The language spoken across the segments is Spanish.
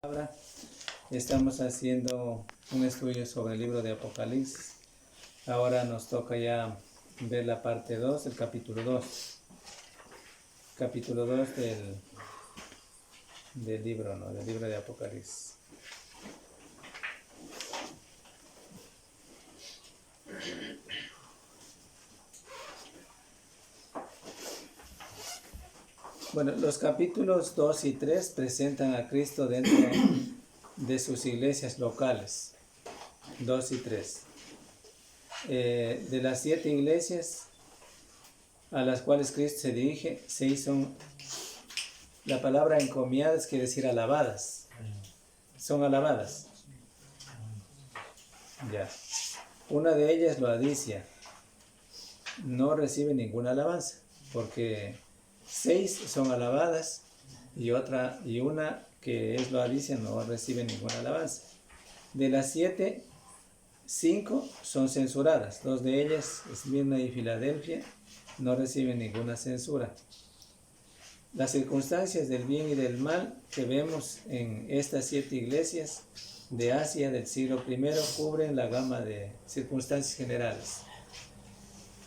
Ahora estamos haciendo un estudio sobre el libro de Apocalipsis. Ahora nos toca ya ver la parte 2, el capítulo 2. Capítulo 2 del libro, ¿no? Del libro de Apocalipsis. Bueno, los capítulos 2 y 3 presentan a Cristo dentro de sus iglesias locales. 2 y 3. De las 7 iglesias a las cuales Cristo se dirige, la palabra encomiadas quiere decir alabadas. Son alabadas. Ya. Una de ellas, Laodicea, no recibe ninguna alabanza, porque 6 son alabadas y una que es Laodicea no recibe ninguna alabanza. De las 7, 5 son censuradas. 2 de ellas, Esmirna y Filadelfia, no reciben ninguna censura. Las circunstancias del bien y del mal que vemos en estas 7 iglesias de Asia del siglo I cubren la gama de circunstancias generales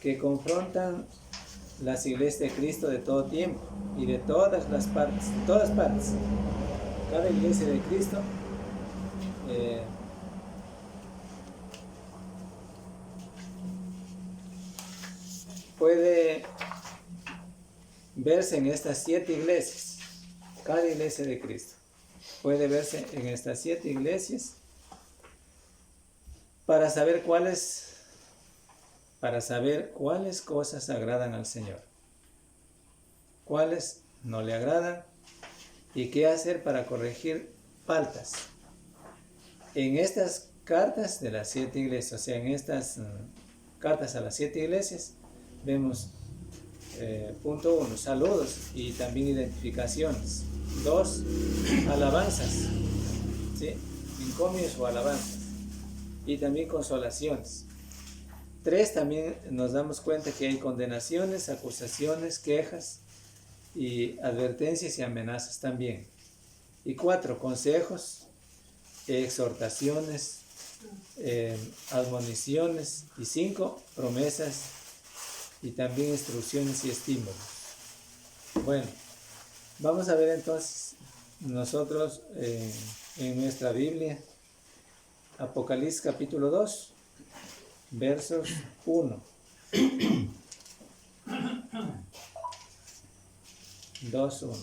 que confrontan las iglesias de Cristo de todo tiempo y de todas las partes, de todas partes. Cada iglesia de Cristo puede verse en estas 7 iglesias. Cada iglesia de Cristo puede verse en estas 7 iglesias para saber cuáles cosas agradan al Señor, cuáles no le agradan y qué hacer para corregir faltas. En estas cartas de las 7 iglesias, o sea, en estas cartas a las 7 iglesias, vemos punto 1, saludos y también identificaciones. 2, alabanzas, ¿sí? Encomios o alabanzas. Y también consolaciones. 3, también nos damos cuenta que hay condenaciones, acusaciones, quejas y advertencias y amenazas también. Y 4, consejos, exhortaciones, admoniciones. Y 5, promesas y también instrucciones y estímulos. Bueno, vamos a ver entonces nosotros en nuestra Biblia Apocalipsis capítulo 2, versos 1. 2:1.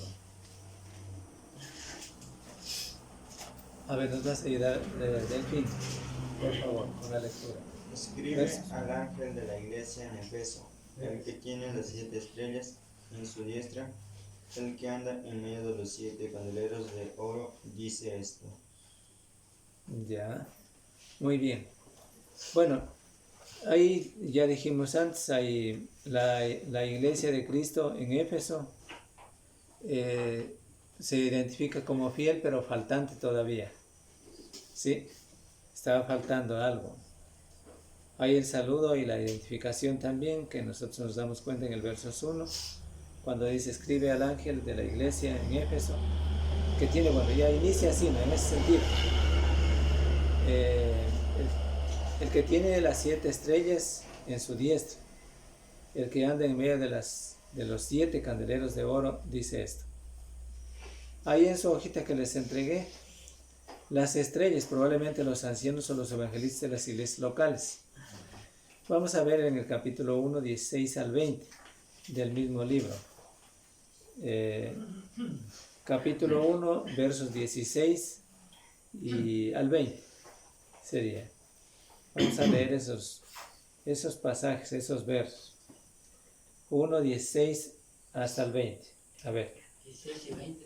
A ver, nos vas a ayudar Delfín, por favor, con la lectura. Escribe al ángel de la iglesia en Efeso, el que tiene las 7 estrellas en su diestra, el que anda en medio de los 7 candeleros de oro, dice esto. Ya, muy bien. Bueno, ahí ya dijimos antes, hay la iglesia de Cristo en Éfeso se identifica como fiel, pero faltante todavía. Sí, estaba faltando algo. Hay el saludo y la identificación también, que nosotros nos damos cuenta en el verso 1, cuando dice, escribe al ángel de la iglesia en Éfeso, que tiene, bueno, ya inicia así, ¿no? En ese sentido. El que tiene las 7 estrellas en su diestra, el que anda en medio de los 7 candeleros de oro, dice esto. Ahí en su hojita que les entregué, las estrellas, probablemente los ancianos o los evangelistas de las iglesias locales. Vamos a ver en el capítulo 1, 16 al 20 del mismo libro. Capítulo 1, versos 16 y al 20 sería. Vamos a leer esos pasajes, esos versos. 1, 16 hasta el 20. A ver. 16 y 20.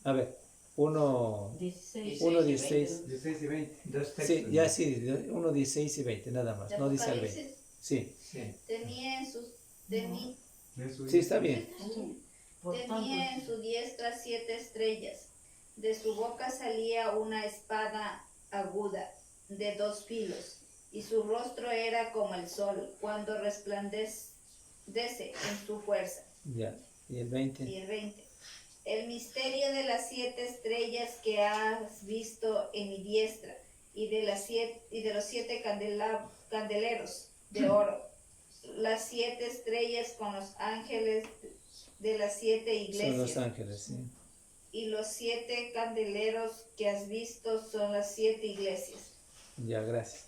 A ver. 1, 16 y 20, dos textos. Sí, ya sí, 1, 16 y 20, nada más, no dice al 20. Sí. Tenía Sí, está bien. Tenía en su diestra 7 estrellas. De su boca salía una espada aguda de 2 filos, y su rostro era como el sol cuando resplandece en su fuerza. Ya, y el 20. Y el 20. El misterio de las 7 estrellas que has visto en mi diestra y de los 7 candeleros de oro, las 7 estrellas con los ángeles de las 7 iglesias. Son los ángeles, sí. Y los 7 candeleros que has visto son las 7 iglesias. Ya, gracias.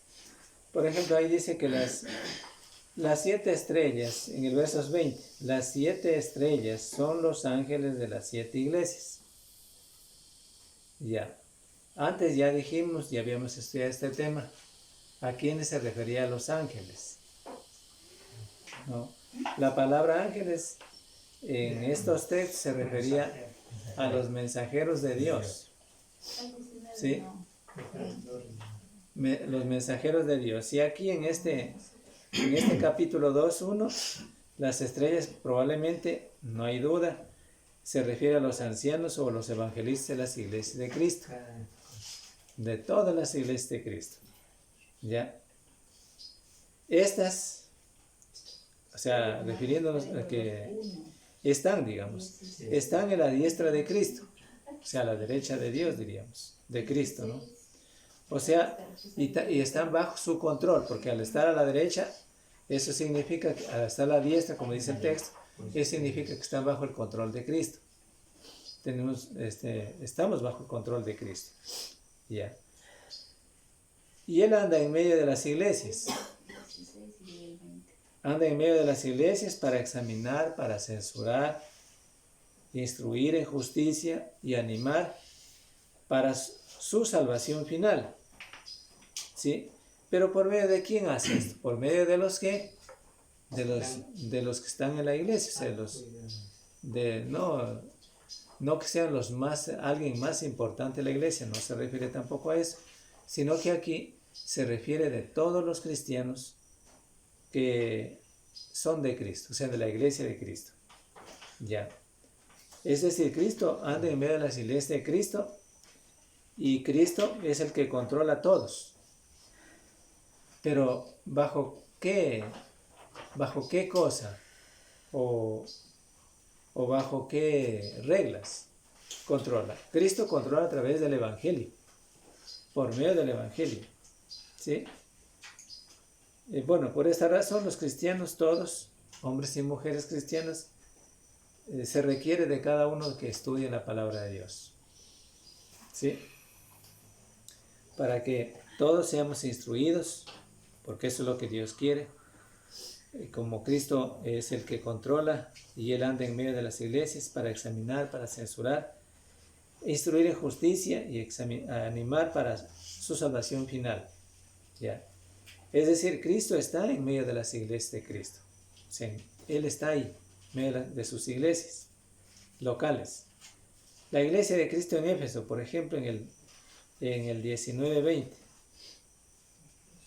Por ejemplo, ahí dice que las 7 estrellas, en el versos 20, las 7 estrellas son los ángeles de las 7 iglesias. Ya. Antes ya dijimos, ya habíamos estudiado este tema. ¿A quiénes se refería a los ángeles? ¿No? La palabra ángeles en estos textos se refería a los mensajeros de Dios. ¿Sí? Los mensajeros de Dios. Y aquí en este capítulo 2:1, las estrellas probablemente, no hay duda, se refiere a los ancianos o los evangelistas de las iglesias de Cristo. De todas las iglesias de Cristo. ¿Ya? Estas, o sea, refiriéndonos a que están, digamos, están en la diestra de Cristo. O sea, a la derecha de Dios, diríamos, de Cristo, ¿no? O sea, y están bajo su control, porque al estar a la derecha, eso significa que al estar a la diestra, como dice el texto, eso significa que están bajo el control de Cristo. Estamos bajo el control de Cristo. Ya. Y Él anda en medio de las iglesias. Anda en medio de las iglesias para examinar, para censurar, instruir en justicia y animar para su salvación final. ¿Sí? Pero ¿por medio de quién hace esto? Por medio de los que de los que están en la iglesia, o sea, no que sean alguien más importante en la iglesia, no se refiere tampoco a eso, sino que aquí se refiere de todos los cristianos que son de Cristo, o sea, de la iglesia de Cristo. Ya. Es decir, Cristo anda en medio de las iglesias de Cristo y Cristo es el que controla a todos. Pero ¿bajo qué cosa o bajo qué reglas controla? Cristo controla a través del Evangelio, por medio del Evangelio. ¿Sí? Bueno, por esta razón los cristianos todos, hombres y mujeres cristianas, se requiere de cada uno que estudie la palabra de Dios. ¿Sí? Para que todos seamos instruidos, porque eso es lo que Dios quiere. Como Cristo es el que controla y Él anda en medio de las iglesias para examinar, para censurar, instruir en justicia y animar para su salvación final. ¿Ya? Es decir, Cristo está en medio de las iglesias de Cristo. O sea, Él está ahí, en medio de sus iglesias locales. La iglesia de Cristo en Éfeso, por ejemplo, en el 19:20.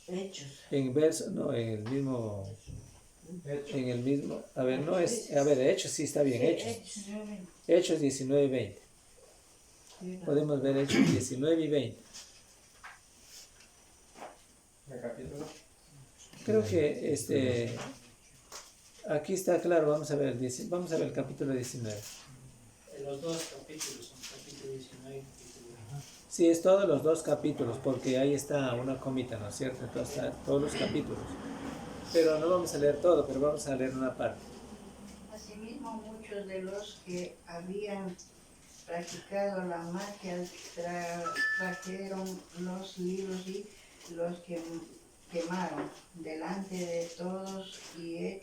Hechos. En el mismo, a ver, no es, a ver, Hechos sí está bien, Hechos 19:20. Podemos ver Hechos 19 y 20. ¿El capítulo? Creo que aquí está claro, vamos a ver el capítulo 19. Los dos capítulos son capítulo 19 y capítulo 20. Sí, es todos los dos capítulos, porque ahí está una comita, ¿no es cierto? Entonces está todos los capítulos. Pero no vamos a leer todo, pero vamos a leer una parte. Asimismo, muchos de los que habían practicado la magia trajeron los libros y los quemaron delante de todos y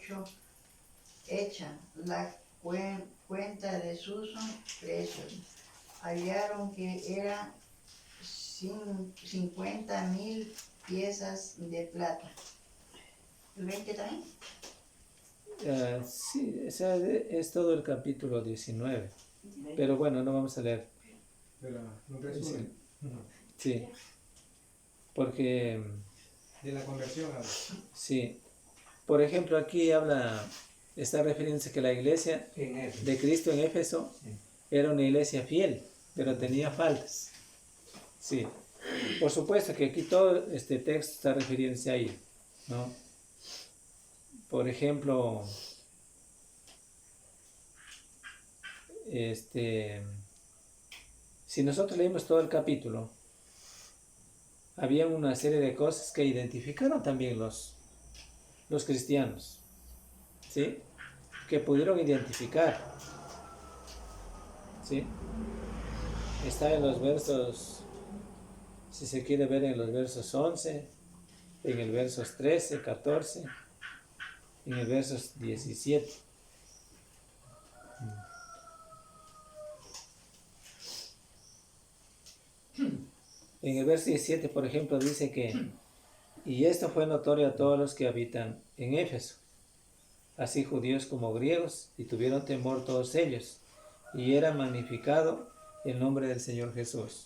hecha la cuenta de sus precios. Hallaron que eran 50,000 piezas de plata. ¿El 20 también? Sí, es todo el capítulo 19. Pero bueno, no vamos a leer. Pero un resumen. Sí. Porque... De la conversión. Sí. Por ejemplo, aquí está refiriéndose que la iglesia de Cristo en Éfeso era una iglesia fiel, pero tenía faltas. Sí. Por supuesto que aquí todo este texto está refiriéndose a ello, ¿no? Por ejemplo, si nosotros leímos todo el capítulo, había una serie de cosas que identificaron también los cristianos, ¿sí? Que pudieron identificar, ¿sí? Está en los versos, si se quiere ver, en los versos 11, en el versos 13, 14, en el versos 17. En el verso 17, por ejemplo, dice que, y esto fue notorio a todos los que habitan en Éfeso, así judíos como griegos, y tuvieron temor todos ellos, y era magnificado el nombre del Señor Jesús.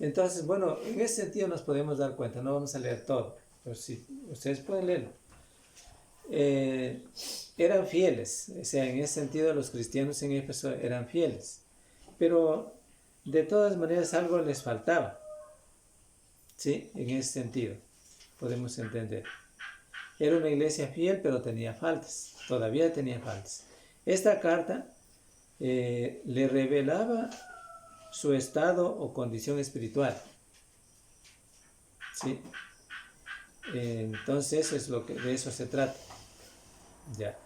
Entonces, bueno, en ese sentido nos podemos dar cuenta, no vamos a leer todo, pero sí, ustedes pueden leerlo. Eran fieles, o sea, en ese sentido los cristianos en Éfeso eran fieles, pero de todas maneras algo les faltaba, ¿sí? En ese sentido, podemos entender. Era una iglesia fiel, pero tenía faltas, todavía tenía faltas. Esta carta le revelaba su estado o condición espiritual, ¿sí? Entonces es lo que de eso se trata. Ya.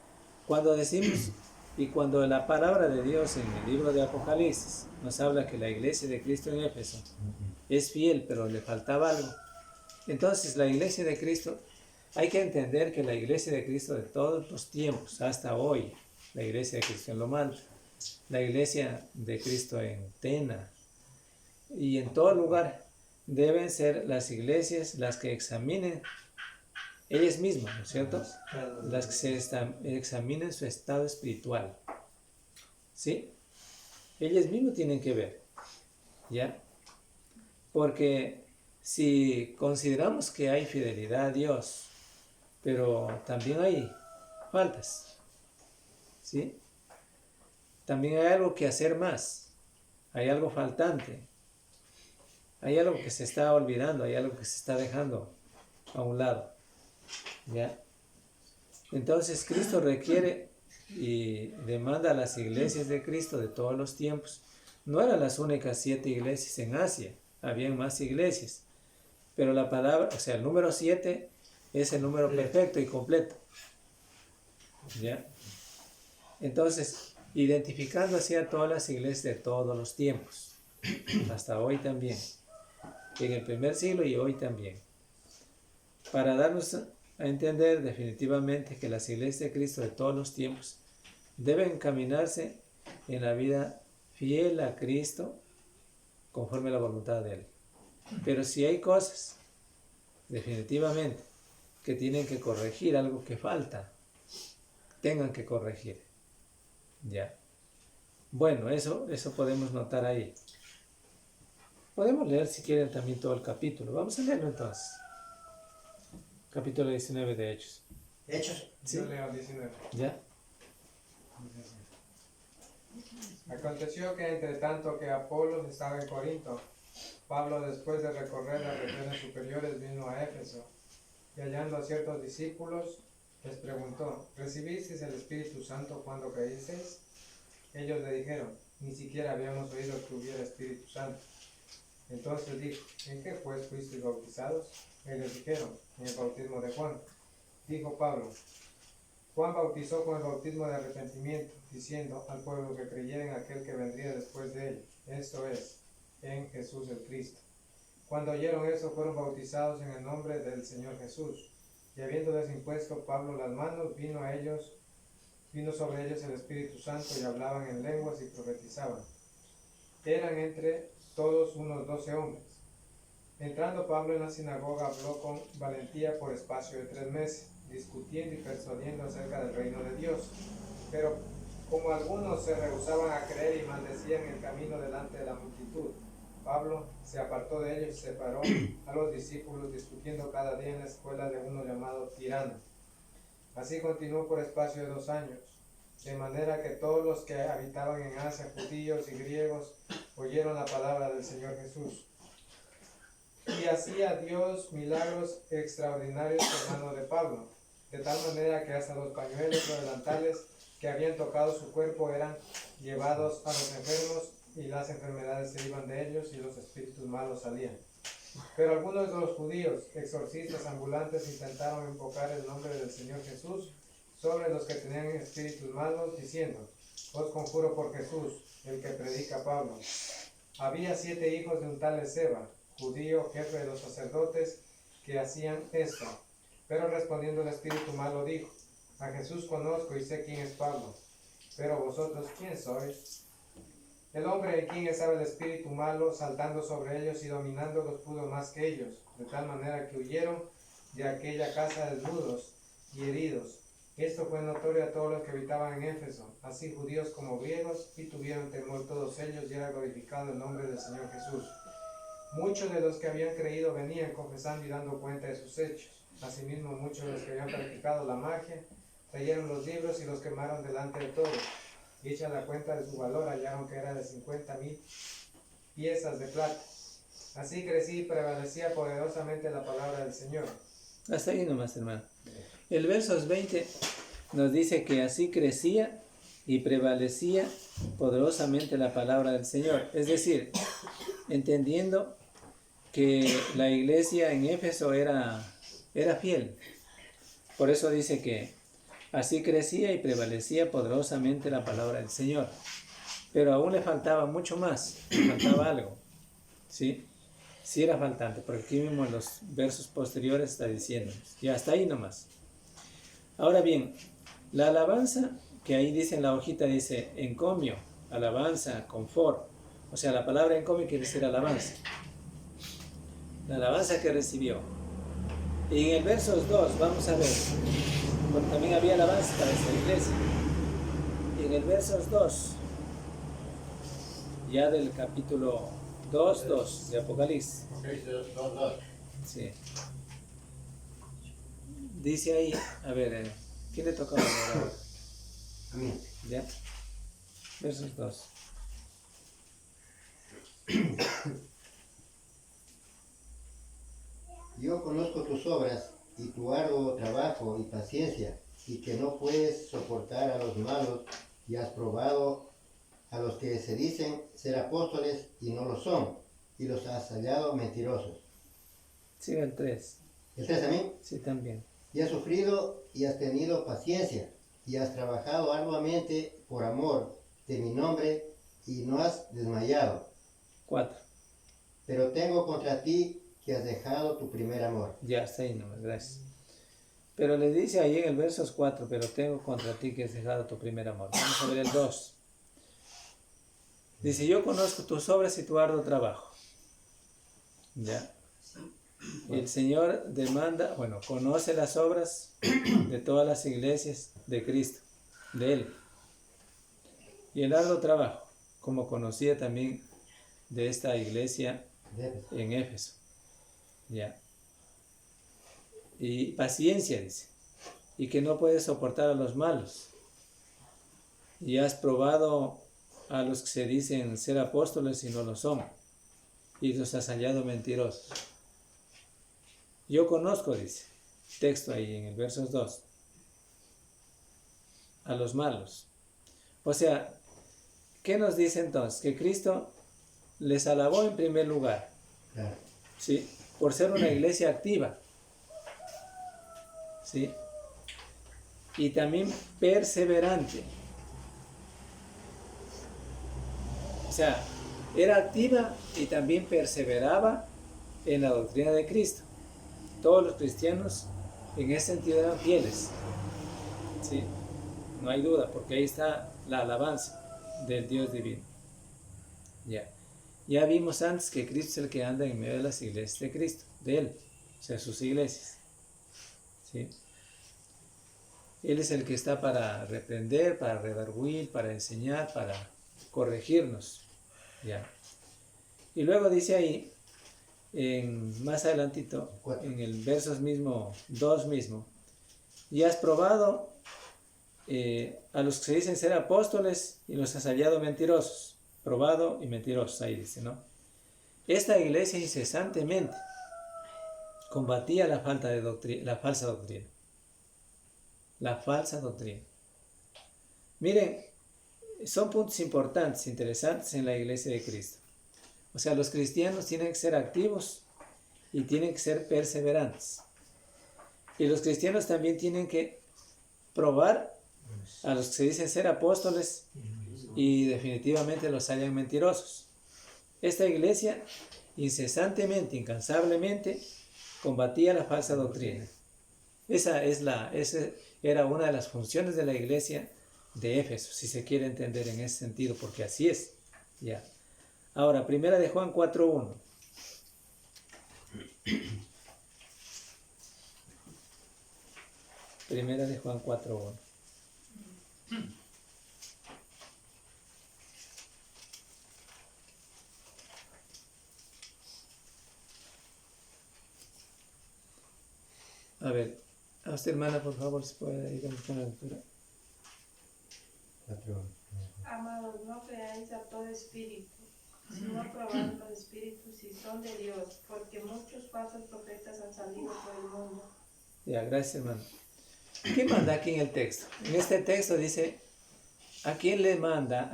Cuando decimos y cuando la palabra de Dios en el libro de Apocalipsis nos habla que la iglesia de Cristo en Éfeso es fiel, pero le faltaba algo, entonces la iglesia de Cristo, hay que entender que la iglesia de Cristo de todos los tiempos, hasta hoy, la iglesia de Cristo en Lomar, la iglesia de Cristo en Tena y en todo lugar, deben ser las iglesias las que examinen ellas mismas, ¿no es cierto? Las que se examinen su estado espiritual, ¿sí? Ellas mismas tienen que ver, ¿ya? Porque si consideramos que hay fidelidad a Dios, pero también hay faltas, ¿sí? También hay algo que hacer más, hay algo faltante, hay algo que se está olvidando, hay algo que se está dejando a un lado, ¿ya? Entonces Cristo requiere y demanda a las iglesias de Cristo de todos los tiempos. No eran las únicas 7 iglesias en Asia, habían más iglesias, pero la palabra, o sea, el número 7 es el número perfecto y completo, ¿ya? Entonces, identificando así a todas las iglesias de todos los tiempos, hasta hoy también, en el primer siglo y hoy también, para darnos a entender definitivamente que las iglesias de Cristo de todos los tiempos deben caminarse en la vida fiel a Cristo conforme a la voluntad de Él. Pero si hay cosas, definitivamente, que tienen que corregir, algo que falta, tengan que corregir. Ya. Bueno, eso podemos notar ahí. Podemos leer si quieren también todo el capítulo. Vamos a leerlo entonces. Capítulo 19 de Hechos. Hechos. ¿Sí? Yo leo 19. ¿Ya? Aconteció que entre tanto que Apolos estaba en Corinto, Pablo, después de recorrer las regiones superiores, vino a Éfeso, y hallando a ciertos discípulos, les preguntó: ¿recibisteis el Espíritu Santo cuando creísteis? Ellos le dijeron: ni siquiera habíamos oído que hubiera Espíritu Santo. Entonces dijo: ¿en qué pues fuisteis bautizados? Ellos dijeron: en el bautismo de Juan. Dijo Pablo: Juan bautizó con el bautismo de arrepentimiento, diciendo al pueblo que creyera en aquel que vendría después de él, esto es, en Jesús el Cristo. Cuando oyeron eso, fueron bautizados en el nombre del Señor Jesús. Y habiéndoles impuesto Pablo las manos, vino sobre ellos el Espíritu Santo, y hablaban en lenguas y profetizaban. Eran entre todos unos 12 hombres. Entrando Pablo en la sinagoga, habló con valentía por espacio de 3 meses, discutiendo y persuadiendo acerca del reino de Dios. Pero como algunos se rehusaban a creer y maldecían el camino delante de la multitud, Pablo se apartó de ellos y separó a los discípulos, discutiendo cada día en la escuela de uno llamado Tirano. Así continuó por espacio de 2 años, de manera que todos los que habitaban en Asia, judíos y griegos, oyeron la palabra del Señor Jesús. Y hacía Dios milagros extraordinarios por mano de Pablo. de tal manera que hasta los pañuelos o delantales que habían tocado su cuerpo eran llevados a los enfermos, y las enfermedades se iban de ellos y los espíritus malos salían. Pero algunos de los judíos, exorcistas ambulantes, intentaron invocar el nombre del Señor Jesús sobre los que tenían espíritus malos, diciendo: os conjuro por Jesús, el que predica Pablo. Había 7 hijos de un tal Esceva, judío, jefe de los sacerdotes, que hacían esto. Pero respondiendo el espíritu malo dijo: a Jesús conozco y sé quién es Pablo, pero vosotros, ¿quién sois? El hombre en quien estaba el espíritu malo, saltando sobre ellos y dominándolos, pudo más que ellos, de tal manera que huyeron de aquella casa desnudos y heridos. Esto fue notorio a todos los que habitaban en Éfeso, así judíos como griegos, y tuvieron temor todos ellos, y era glorificado el nombre del Señor Jesús. Muchos de los que habían creído venían confesando y dando cuenta de sus hechos. Asimismo, muchos de los que habían practicado la magia trajeron los libros y los quemaron delante de todos. Y hecha la cuenta de su valor, hallaron que era de 50,000 piezas de plata. Así crecí y prevalecía poderosamente la palabra del Señor. Hasta ahí nomás, hermano. El versos 20 nos dice que así crecía y prevalecía poderosamente la palabra del Señor. Es decir, entendiendo que la iglesia en Éfeso era fiel. Por eso dice que así crecía y prevalecía poderosamente la palabra del Señor. Pero aún le faltaba mucho más, le faltaba algo. ¿Sí? Sí era faltante, porque aquí mismo en los versos posteriores está diciendo. Y hasta ahí nomás. Ahora bien, la alabanza, que ahí dice en la hojita, dice encomio, alabanza, confort. O sea, la palabra encomio quiere decir alabanza. La alabanza que recibió. Y en el versos 2, vamos a ver, porque también había alabanza para esta iglesia. Y en el versos 2, ya del capítulo 2 de Apocalipsis. Sí. Dice ahí, a ver, ¿quién le tocaba ahora? A mí. ¿Ya? Versos 2. Yo conozco tus obras y tu arduo trabajo y paciencia, y que no puedes soportar a los malos, y has probado a los que se dicen ser apóstoles y no lo son, y los has hallado mentirosos. Sigue el 3. ¿El 3 también? Sí, también. Y has sufrido y has tenido paciencia, y has trabajado arduamente por amor de mi nombre, y no has desmayado. 4. Pero tengo contra ti que has dejado tu primer amor. Ya está ahí nomás, gracias. Pero le dice ahí en el versos 4, pero tengo contra ti que has dejado tu primer amor. Vamos a ver el 2. Dice, yo conozco tus obras y tu arduo trabajo. Ya. Y el Señor demanda, conoce las obras de todas las iglesias de Cristo, de Él. Y el arduo trabajo, como conocía también de esta iglesia en Éfeso. Ya. Y paciencia, dice. Y que no puedes soportar a los malos. Y has probado a los que se dicen ser apóstoles y no lo son. Y los has hallado mentirosos. Yo conozco, dice, texto ahí en el versos 2, a los malos. O sea, ¿qué nos dice entonces? Que Cristo les alabó en primer lugar, Claro. ¿sí? Por ser una iglesia activa, ¿sí? Y también perseverante. O sea, era activa y también perseveraba en la doctrina de Cristo. Todos los cristianos en ese sentido eran fieles, ¿sí? No hay duda, porque ahí está la alabanza del Dios divino. Ya vimos antes que Cristo es el que anda en medio de las iglesias de Cristo, de Él, o sea, sus iglesias, ¿sí? Él es el que está para reprender, para redarguir, para enseñar, para corregirnos, ¿ya? Y luego dice ahí, más adelantito, en el versos mismo, 2 mismo, y has probado a los que se dicen ser apóstoles y los has hallado mentirosos. Probado y mentirosos, ahí dice, ¿no? Esta iglesia incesantemente combatía la falsa doctrina. la falsa doctrina. Miren, son puntos importantes, interesantes en la iglesia de Cristo. O sea, los cristianos tienen que ser activos y tienen que ser perseverantes. Y los cristianos también tienen que probar a los que se dicen ser apóstoles y definitivamente los hallan mentirosos. Esta iglesia incesantemente, incansablemente combatía la falsa doctrina. Esa era una de las funciones de la iglesia de Éfeso, si se quiere entender en ese sentido, porque así es. Ya. Ahora, primera de Juan 4:1. Primera de Juan 4:1. A ver, a usted, hermana, por favor, si puede ir a buscar la lectura. Amados, no creáis a todo espíritu, sino probad los espíritus si son de Dios, porque muchos falsos profetas han salido por el mundo. Ya, gracias, hermano. ¿Qué manda aquí en el texto? En este texto dice, ¿a quién les manda?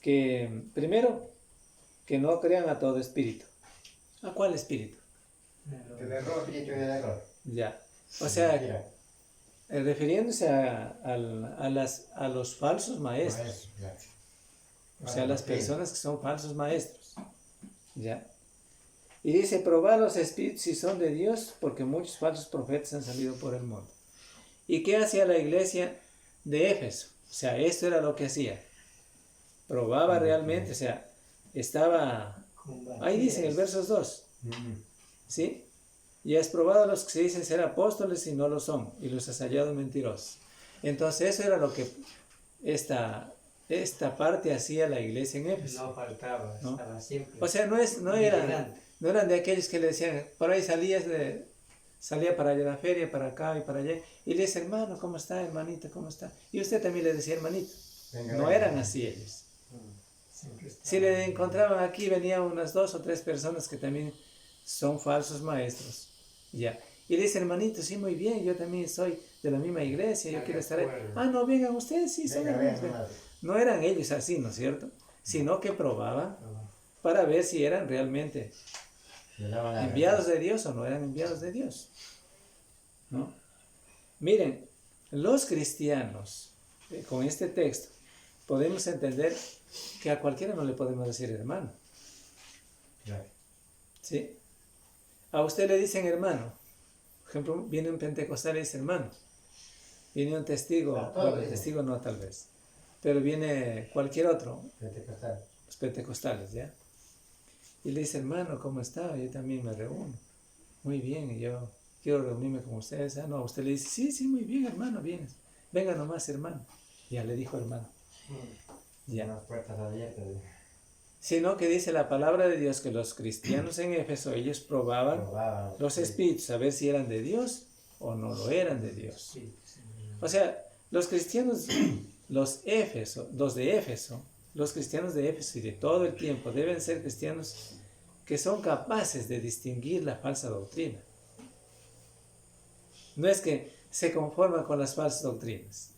Que, primero, que no crean a todo espíritu. ¿A cuál espíritu? El error. Espíritu del error. Ya. O sea, Mentira. refiriéndose a los falsos maestros. O sea, las personas que son falsos maestros. ¿Ya? Y dice, probar los espíritus si son de Dios, porque muchos falsos profetas han salido por el mundo. ¿Y qué hacía la iglesia de Éfeso? O sea, esto era lo que hacía. Probaba realmente, o sea, estaba... Ahí dice en el verso 2. ¿Sí? Y has probado a los que se dicen ser apóstoles y no lo son, y los has hallado mentirosos. Entonces eso era lo que esta parte hacía la iglesia en Éfeso. No faltaba, ¿No? estaba siempre. O sea, no eran de aquellos que le decían, por ahí salía para allá a la feria, para acá y para allá, y le dice, hermano, ¿cómo está, hermanita, cómo está? Y usted también le decía, hermanito. No eran así ellos. Si le encontraban aquí, venían unas 2 o 3 personas que también son falsos maestros. Ya. Y le dice, hermanito, sí, muy bien, yo también soy de la misma iglesia, yo quiero estar ahí. Ah, no, vengan ustedes, sí, son hermanos. No eran ellos así, ¿no es cierto? Sino que probaban para ver si eran realmente enviados de Dios o no eran enviados de Dios. ¿No? Miren, los cristianos, con este texto, podemos entender que a cualquiera no le podemos decir hermano. ¿Sí? A usted le dicen hermano. Por ejemplo, viene un pentecostal y dice hermano. Viene un testigo, bueno, el testigo no tal vez, pero viene cualquier otro, los pentecostales, ¿ya? Y le dice, hermano, ¿cómo está? Yo también me reúno. Muy bien, y yo quiero reunirme con ustedes. Ah, no, usted le dice, sí, muy bien, hermano, vienes. Venga nomás, hermano. Ya le dijo hermano. Ya. Las puertas abiertas. Sino que dice la palabra de Dios que los cristianos en Éfeso, ellos probaban los espíritus, a ver si eran de Dios o no lo eran de Dios. O sea, los cristianos, los de Éfeso, los cristianos de Éfeso y de todo el tiempo deben ser cristianos que son capaces de distinguir la falsa doctrina. No es que se conforman con las falsas doctrinas,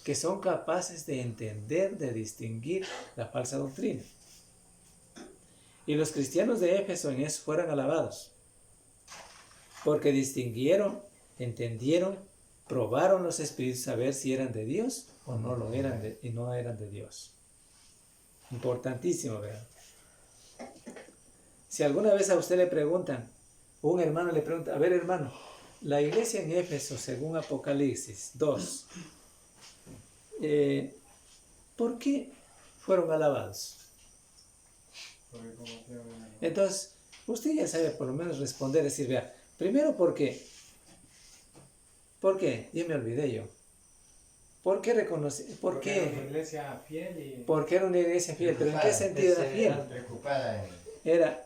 que son capaces de entender, de distinguir la falsa doctrina. Y los cristianos de Éfeso en eso fueron alabados, porque distinguieron, entendieron, probaron los espíritus a ver si eran de Dios o no lo eran y no eran de Dios. Importantísimo, ¿verdad? Si alguna vez a usted le preguntan, un hermano le pregunta, a ver hermano, la iglesia en Éfeso, según Apocalipsis 2, ¿por qué fueron alabados? Entonces, usted ya sabe por lo menos responder, decir, vea, primero, ¿por qué? ¿Por qué? Ya me olvidé yo. ¿Por qué reconocí? ¿Por qué? Era una iglesia fiel y... Porque era una iglesia fiel, pero ¿en qué sentido era fiel?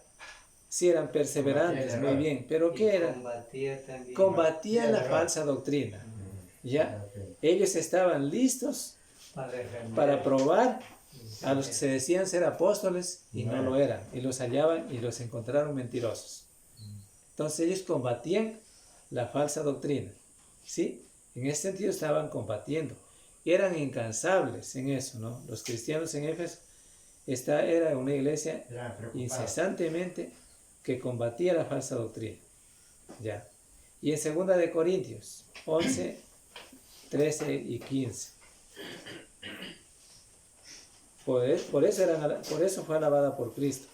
Sí, eran perseverantes, muy bien, pero ¿qué era? Combatían la falsa doctrina. ¿Ya? Ellos estaban listos para probar a los que se decían ser apóstoles y no lo eran, y los hallaban y los encontraron mentirosos. Entonces ellos combatían la falsa doctrina, ¿sí? En ese sentido estaban combatiendo. Eran incansables en eso, ¿no? Los cristianos en Éfeso, esta era una iglesia Eran preocupados. incesantemente que combatía la falsa doctrina. Ya. Y en 2 de Corintios 11, 13 y 15. Por eso fue alabada por Cristo.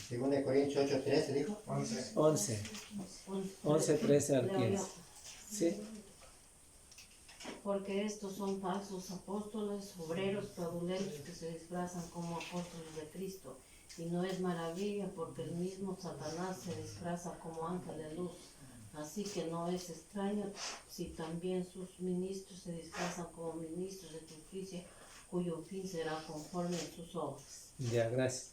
Según de Corintios 8:13 dijo. 11. 11, 13 al 15. ¿Sí? Porque estos son falsos apóstoles, obreros fraudulentos que se disfrazan como apóstoles de Cristo. Y no es maravilla porque el mismo Satanás se disfraza como ángel de luz. Así que no es extraño si también sus ministros se disfrazan como ministros de justicia, cuyo fin será conforme a sus obras. Ya, gracias.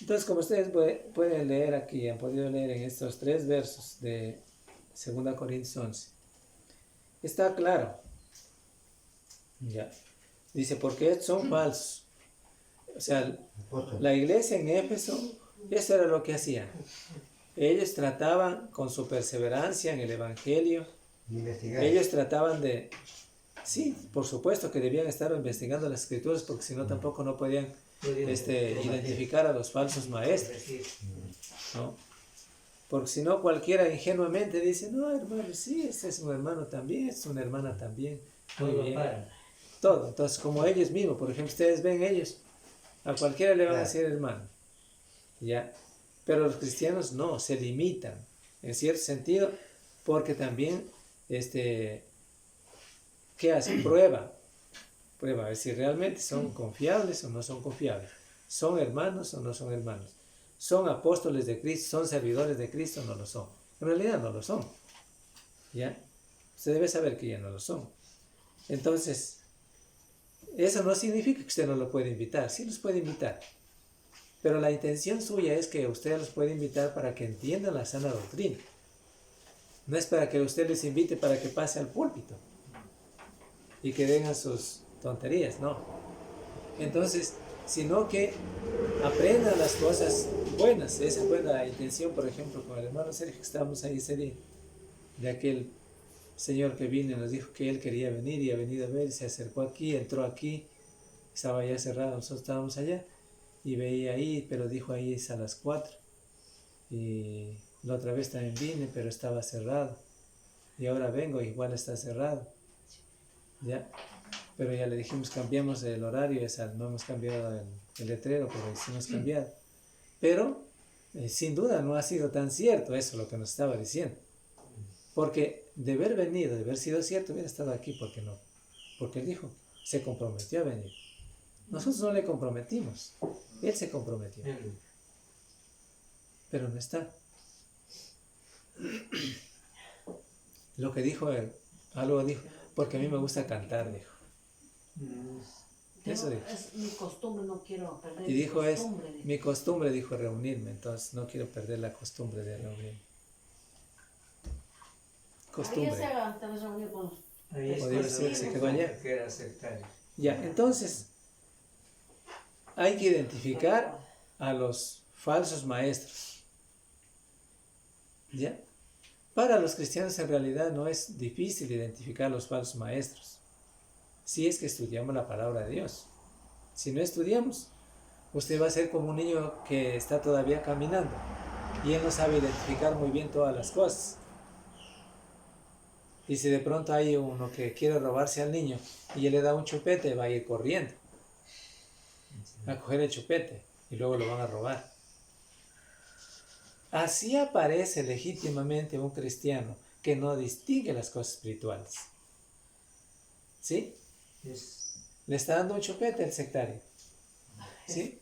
Entonces, como ustedes pueden leer aquí, han podido leer en estos 3 versos de 2 Corintios 11, está claro. Ya. Dice, porque son falsos. O sea, la iglesia en Éfeso, eso era lo que hacían. Ellos trataban con su perseverancia en el Evangelio. Investigar. Ellos trataban de... Sí, por supuesto que debían estar investigando las escrituras porque si no tampoco no podían identificar a los falsos maestros, ¿no? Porque si no cualquiera ingenuamente dice, no hermano, sí, este es un hermano también, es una hermana también, muy bien, todo. Entonces como ellos mismos, por ejemplo, ustedes ven ellos, a cualquiera le van a decir hermano, ya, pero los cristianos no, se limitan, en cierto sentido, porque también, ¿qué hacen? Prueba a ver si realmente son confiables o no son confiables. ¿Son hermanos o no son hermanos? ¿Son apóstoles de Cristo? ¿Son servidores de Cristo o no lo son? En realidad no lo son. ¿Ya? Usted debe saber que ya no lo son. Entonces, eso no significa que usted no lo puede invitar. Sí los puede invitar. Pero la intención suya es que usted los puede invitar para que entiendan la sana doctrina. No es para que usted les invite para que pase al púlpito y que den sus tonterías, no. Entonces, sino que aprendan las cosas buenas. Esa fue la intención, por ejemplo, con el hermano Sergio, que estábamos ahí ese día, de aquel señor que vino y nos dijo que él quería venir y ha venido a ver, se acercó aquí, entró aquí, estaba ya cerrado, nosotros estábamos allá, y veía ahí, pero dijo ahí es a las 4, y la otra vez también vine, pero estaba cerrado, y ahora vengo, igual está cerrado, ya. Pero ya le dijimos, cambiamos el horario, no hemos cambiado el letrero, pero sí hemos cambiado. Pero, sin duda, no ha sido tan cierto eso lo que nos estaba diciendo. Porque de haber venido, de haber sido cierto, hubiera estado aquí, ¿por qué no? Porque él dijo, se comprometió a venir. Nosotros no le comprometimos, él se comprometió. Pero no está. Lo que dijo él, algo dijo, porque a mí me gusta cantar, dijo. Eso dijo. Es mi costumbre, no quiero perder Y dijo, mi costumbre. mi costumbre, dijo, reunirme, entonces no quiero perder la costumbre de reunirme. Costumbre. Había se tal vez reunido con los... Podría ser que se quedó allá. Que era sectario. Ya, entonces, hay que identificar a los falsos maestros. ¿Ya? Para los cristianos en realidad no es difícil identificar a los falsos maestros. Si es que estudiamos la palabra de Dios. Si no estudiamos, usted va a ser como un niño que está todavía caminando y él no sabe identificar muy bien todas las cosas. Y si de pronto hay uno que quiere robarse al niño y él le da un chupete, va a ir corriendo a coger el chupete y luego lo van a robar. Así aparece legítimamente un cristiano que no distingue las cosas espirituales. ¿Sí? Le está dando un chupete al sectario. ¿Sí?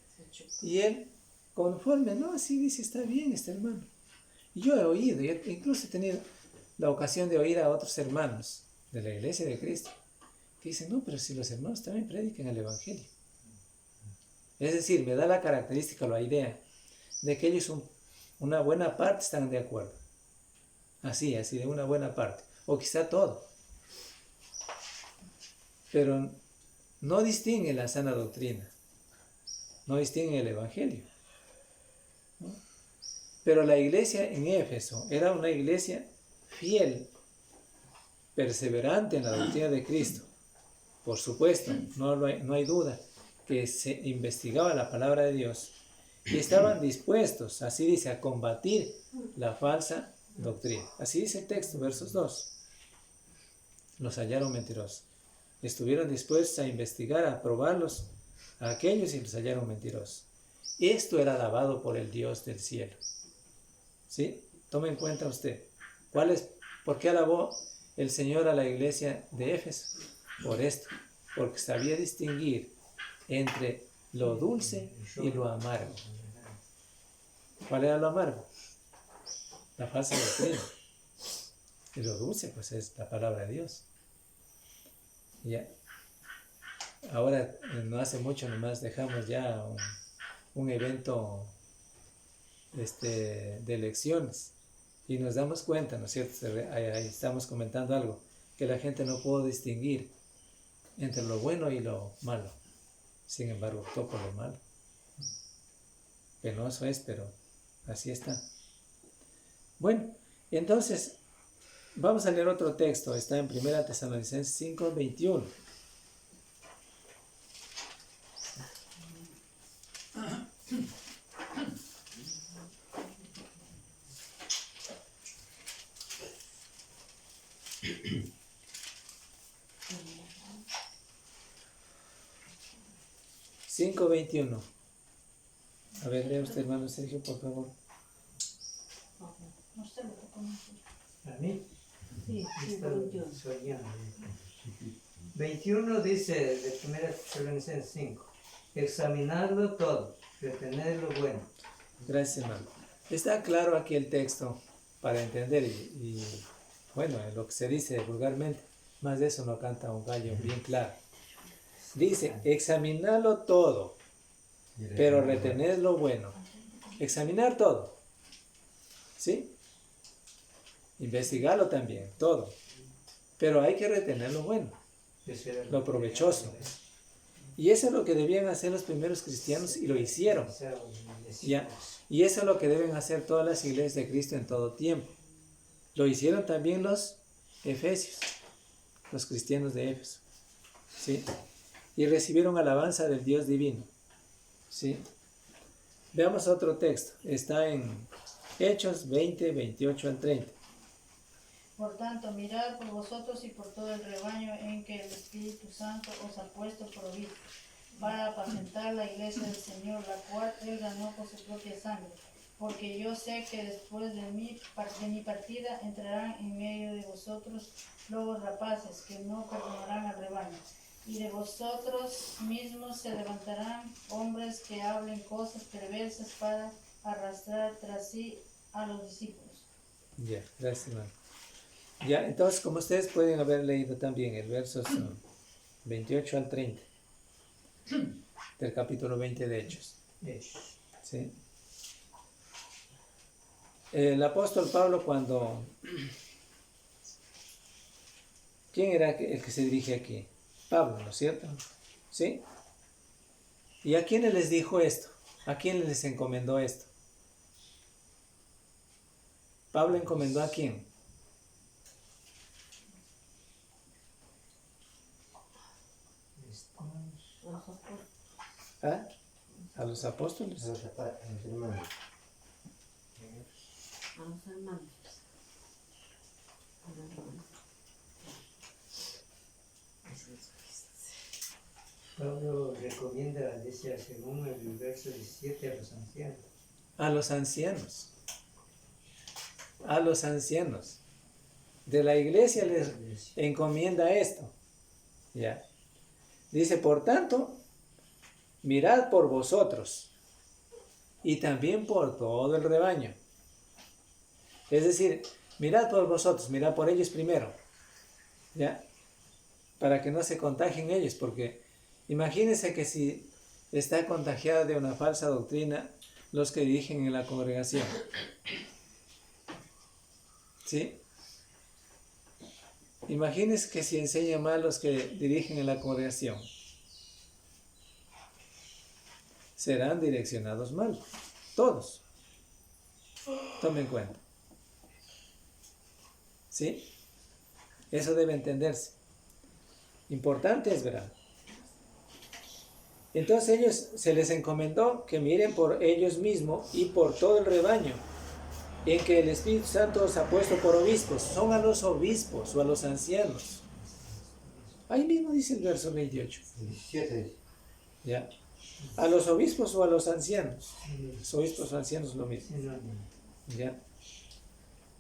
Y él, conforme, no, así dice, está bien este hermano. Y yo he oído, incluso he tenido la ocasión de oír a otros hermanos de la iglesia de Cristo que dicen, no, pero si los hermanos también predican el evangelio. Es decir, me da la característica, la idea de que ellos una buena parte están de acuerdo. Así, de una buena parte. O quizá todo. Pero no distinguen la sana doctrina. No distinguen el evangelio, ¿no? Pero la iglesia en Éfeso era una iglesia fiel, perseverante en la doctrina de Cristo. Por supuesto, no hay duda que se investigaba la palabra de Dios y estaban dispuestos, así dice, a combatir la falsa doctrina. Así dice el texto, versos 2. Los hallaron mentirosos. Estuvieron dispuestos a investigar, a probarlos a aquellos y los hallaron mentirosos. Esto era alabado por el Dios del cielo. ¿Sí? Tome en cuenta usted. ¿Por qué alabó el Señor a la iglesia de Éfeso? Por esto, porque sabía distinguir entre lo dulce y lo amargo. ¿Cuál era lo amargo? La falsa doctrina. Y lo dulce, pues, es la palabra de Dios. Ya. Ahora, no hace mucho nomás dejamos ya un evento de elecciones y nos damos cuenta, ¿no es cierto? Ahí estamos comentando algo, que la gente no pudo distinguir entre lo bueno y lo malo. Sin embargo, optó por lo malo. Penoso es, pero así está. Bueno, entonces, vamos a leer otro texto. Está en 1 Tesalonicenses 5, 21. A ver, lea usted, hermano Sergio, por favor. ¿A mí? Sí, Está 21. soñando. 21 dice de 1 Tesalonicenses 5, examinarlo todo, retener lo bueno. Gracias, hermano. Está claro aquí el texto para entender y bueno, lo que se dice vulgarmente, más de eso no canta un gallo, bien claro. Dice, examinarlo todo, pero retener lo bueno. Examinar todo, ¿sí? Investigarlo también, todo. Pero hay que retener lo bueno, lo provechoso. Y eso es lo que debían hacer los primeros cristianos y lo hicieron. ¿Ya? Y eso es lo que deben hacer todas las iglesias de Cristo en todo tiempo. Lo hicieron también los efesios, los cristianos de Éfeso. ¿Sí? Y recibieron alabanza del Dios divino. ¿Sí? Veamos otro texto. Está en Hechos 20, 28 al 30. Por tanto, mirad por vosotros y por todo el rebaño en que el Espíritu Santo os ha puesto por obispo, para apacentar la iglesia del Señor, la cual él ganó por su propia sangre. Porque yo sé que después de mi partida entrarán en medio de vosotros lobos rapaces, que no perdonarán al rebaño. Y de vosotros mismos se levantarán hombres que hablen cosas perversas para arrastrar tras sí a los discípulos. Ya, gracias, hermano. Ya, entonces, como ustedes pueden haber leído también el versos 28 al 30 del capítulo 20 de Hechos. ¿Sí? El apóstol Pablo cuando... ¿Quién era el que se dirige aquí? Pablo, ¿no es cierto? ¿Sí? ¿Y a quiénes les dijo esto? ¿A quién les encomendó esto? ¿Pablo encomendó a quién? ¿Ah? ¿A los apóstoles? A los hermanos. A los hermanos. Pablo recomienda la iglesia según el verso 17 a los ancianos. A los ancianos. A los ancianos. De la iglesia les encomienda esto. Ya. Dice, por tanto, mirad por vosotros y también por todo el rebaño. Es decir, mirad por vosotros, mirad por ellos primero. ¿Ya? Para que no se contagien ellos, porque imagínense que si está contagiada de una falsa doctrina los que dirigen en la congregación. ¿Sí? Imagínense que si enseñan mal los que dirigen en la congregación, serán direccionados mal, todos. Tome en cuenta. ¿Sí? Eso debe entenderse. Importante es, ¿verdad? Entonces ellos se les encomendó que miren por ellos mismos y por todo el rebaño en que el Espíritu Santo os ha puesto por obispos. Son a los obispos o a los ancianos. Ahí mismo dice el verso 28. 17. ¿Ya? A los obispos o a los ancianos. Los obispos o ancianos lo mismo. ¿Ya?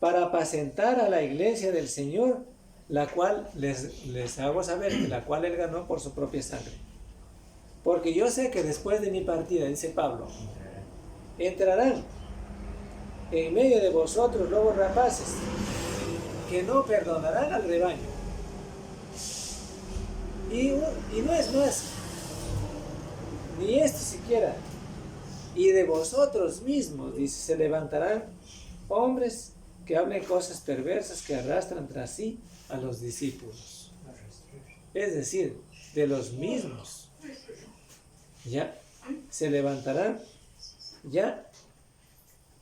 Para apacentar a la iglesia del Señor, la cual les hago saber que la cual él ganó por su propia sangre. Porque yo sé que después de mi partida, dice Pablo, entrarán en medio de vosotros lobos rapaces, que no perdonarán al rebaño. Y no es más, ni esto siquiera. Y de vosotros mismos, dice, se levantarán hombres que hablen cosas perversas que arrastran tras sí a los discípulos. Es decir, de los mismos. Ya se levantarán ya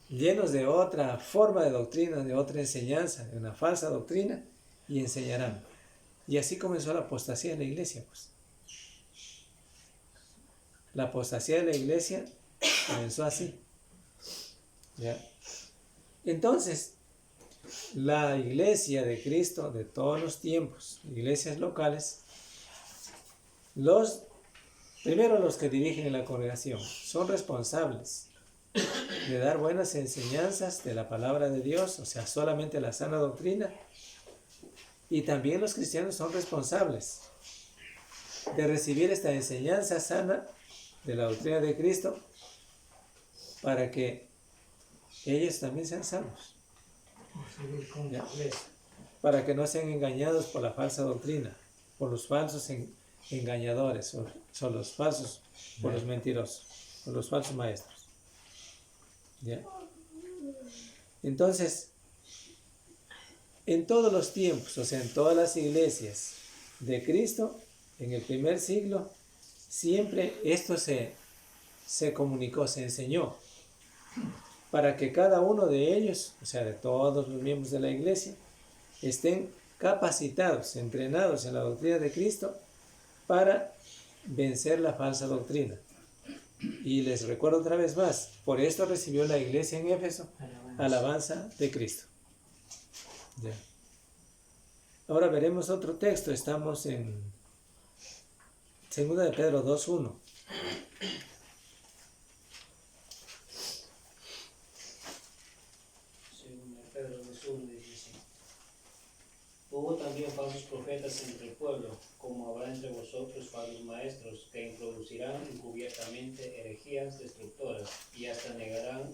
llenos de otra forma de doctrina, de otra enseñanza, de una falsa doctrina, y enseñarán. Y así comenzó la apostasía en la iglesia, pues. La apostasía de la iglesia comenzó así. ¿Ya? Entonces, la iglesia de Cristo de todos los tiempos, iglesias locales, primero los que dirigen la congregación, son responsables de dar buenas enseñanzas de la palabra de Dios, o sea, solamente la sana doctrina. Y también los cristianos son responsables de recibir esta enseñanza sana de la doctrina de Cristo para que ellos también sean salvos. ¿Ya? Para que no sean engañados por la falsa doctrina, por los falsos engañadores, o los falsos, por los mentirosos, por los falsos maestros. ¿Ya? Entonces, en todos los tiempos, o sea, en todas las iglesias de Cristo, en el primer siglo, siempre esto se comunicó, se enseñó, para que cada uno de ellos, o sea, de todos los miembros de la iglesia, estén capacitados, entrenados en la doctrina de Cristo para vencer la falsa doctrina. Y les recuerdo otra vez más, por esto recibió la iglesia en Éfeso alabanza de Cristo. Ya. Ahora veremos otro texto, estamos en 2 de Pedro 2:1. Pedro 2:1 dice así: hubo también falsos profetas entre el pueblo, como habrá entre vosotros falsos maestros, que introducirán encubiertamente herejías destructoras, y hasta negarán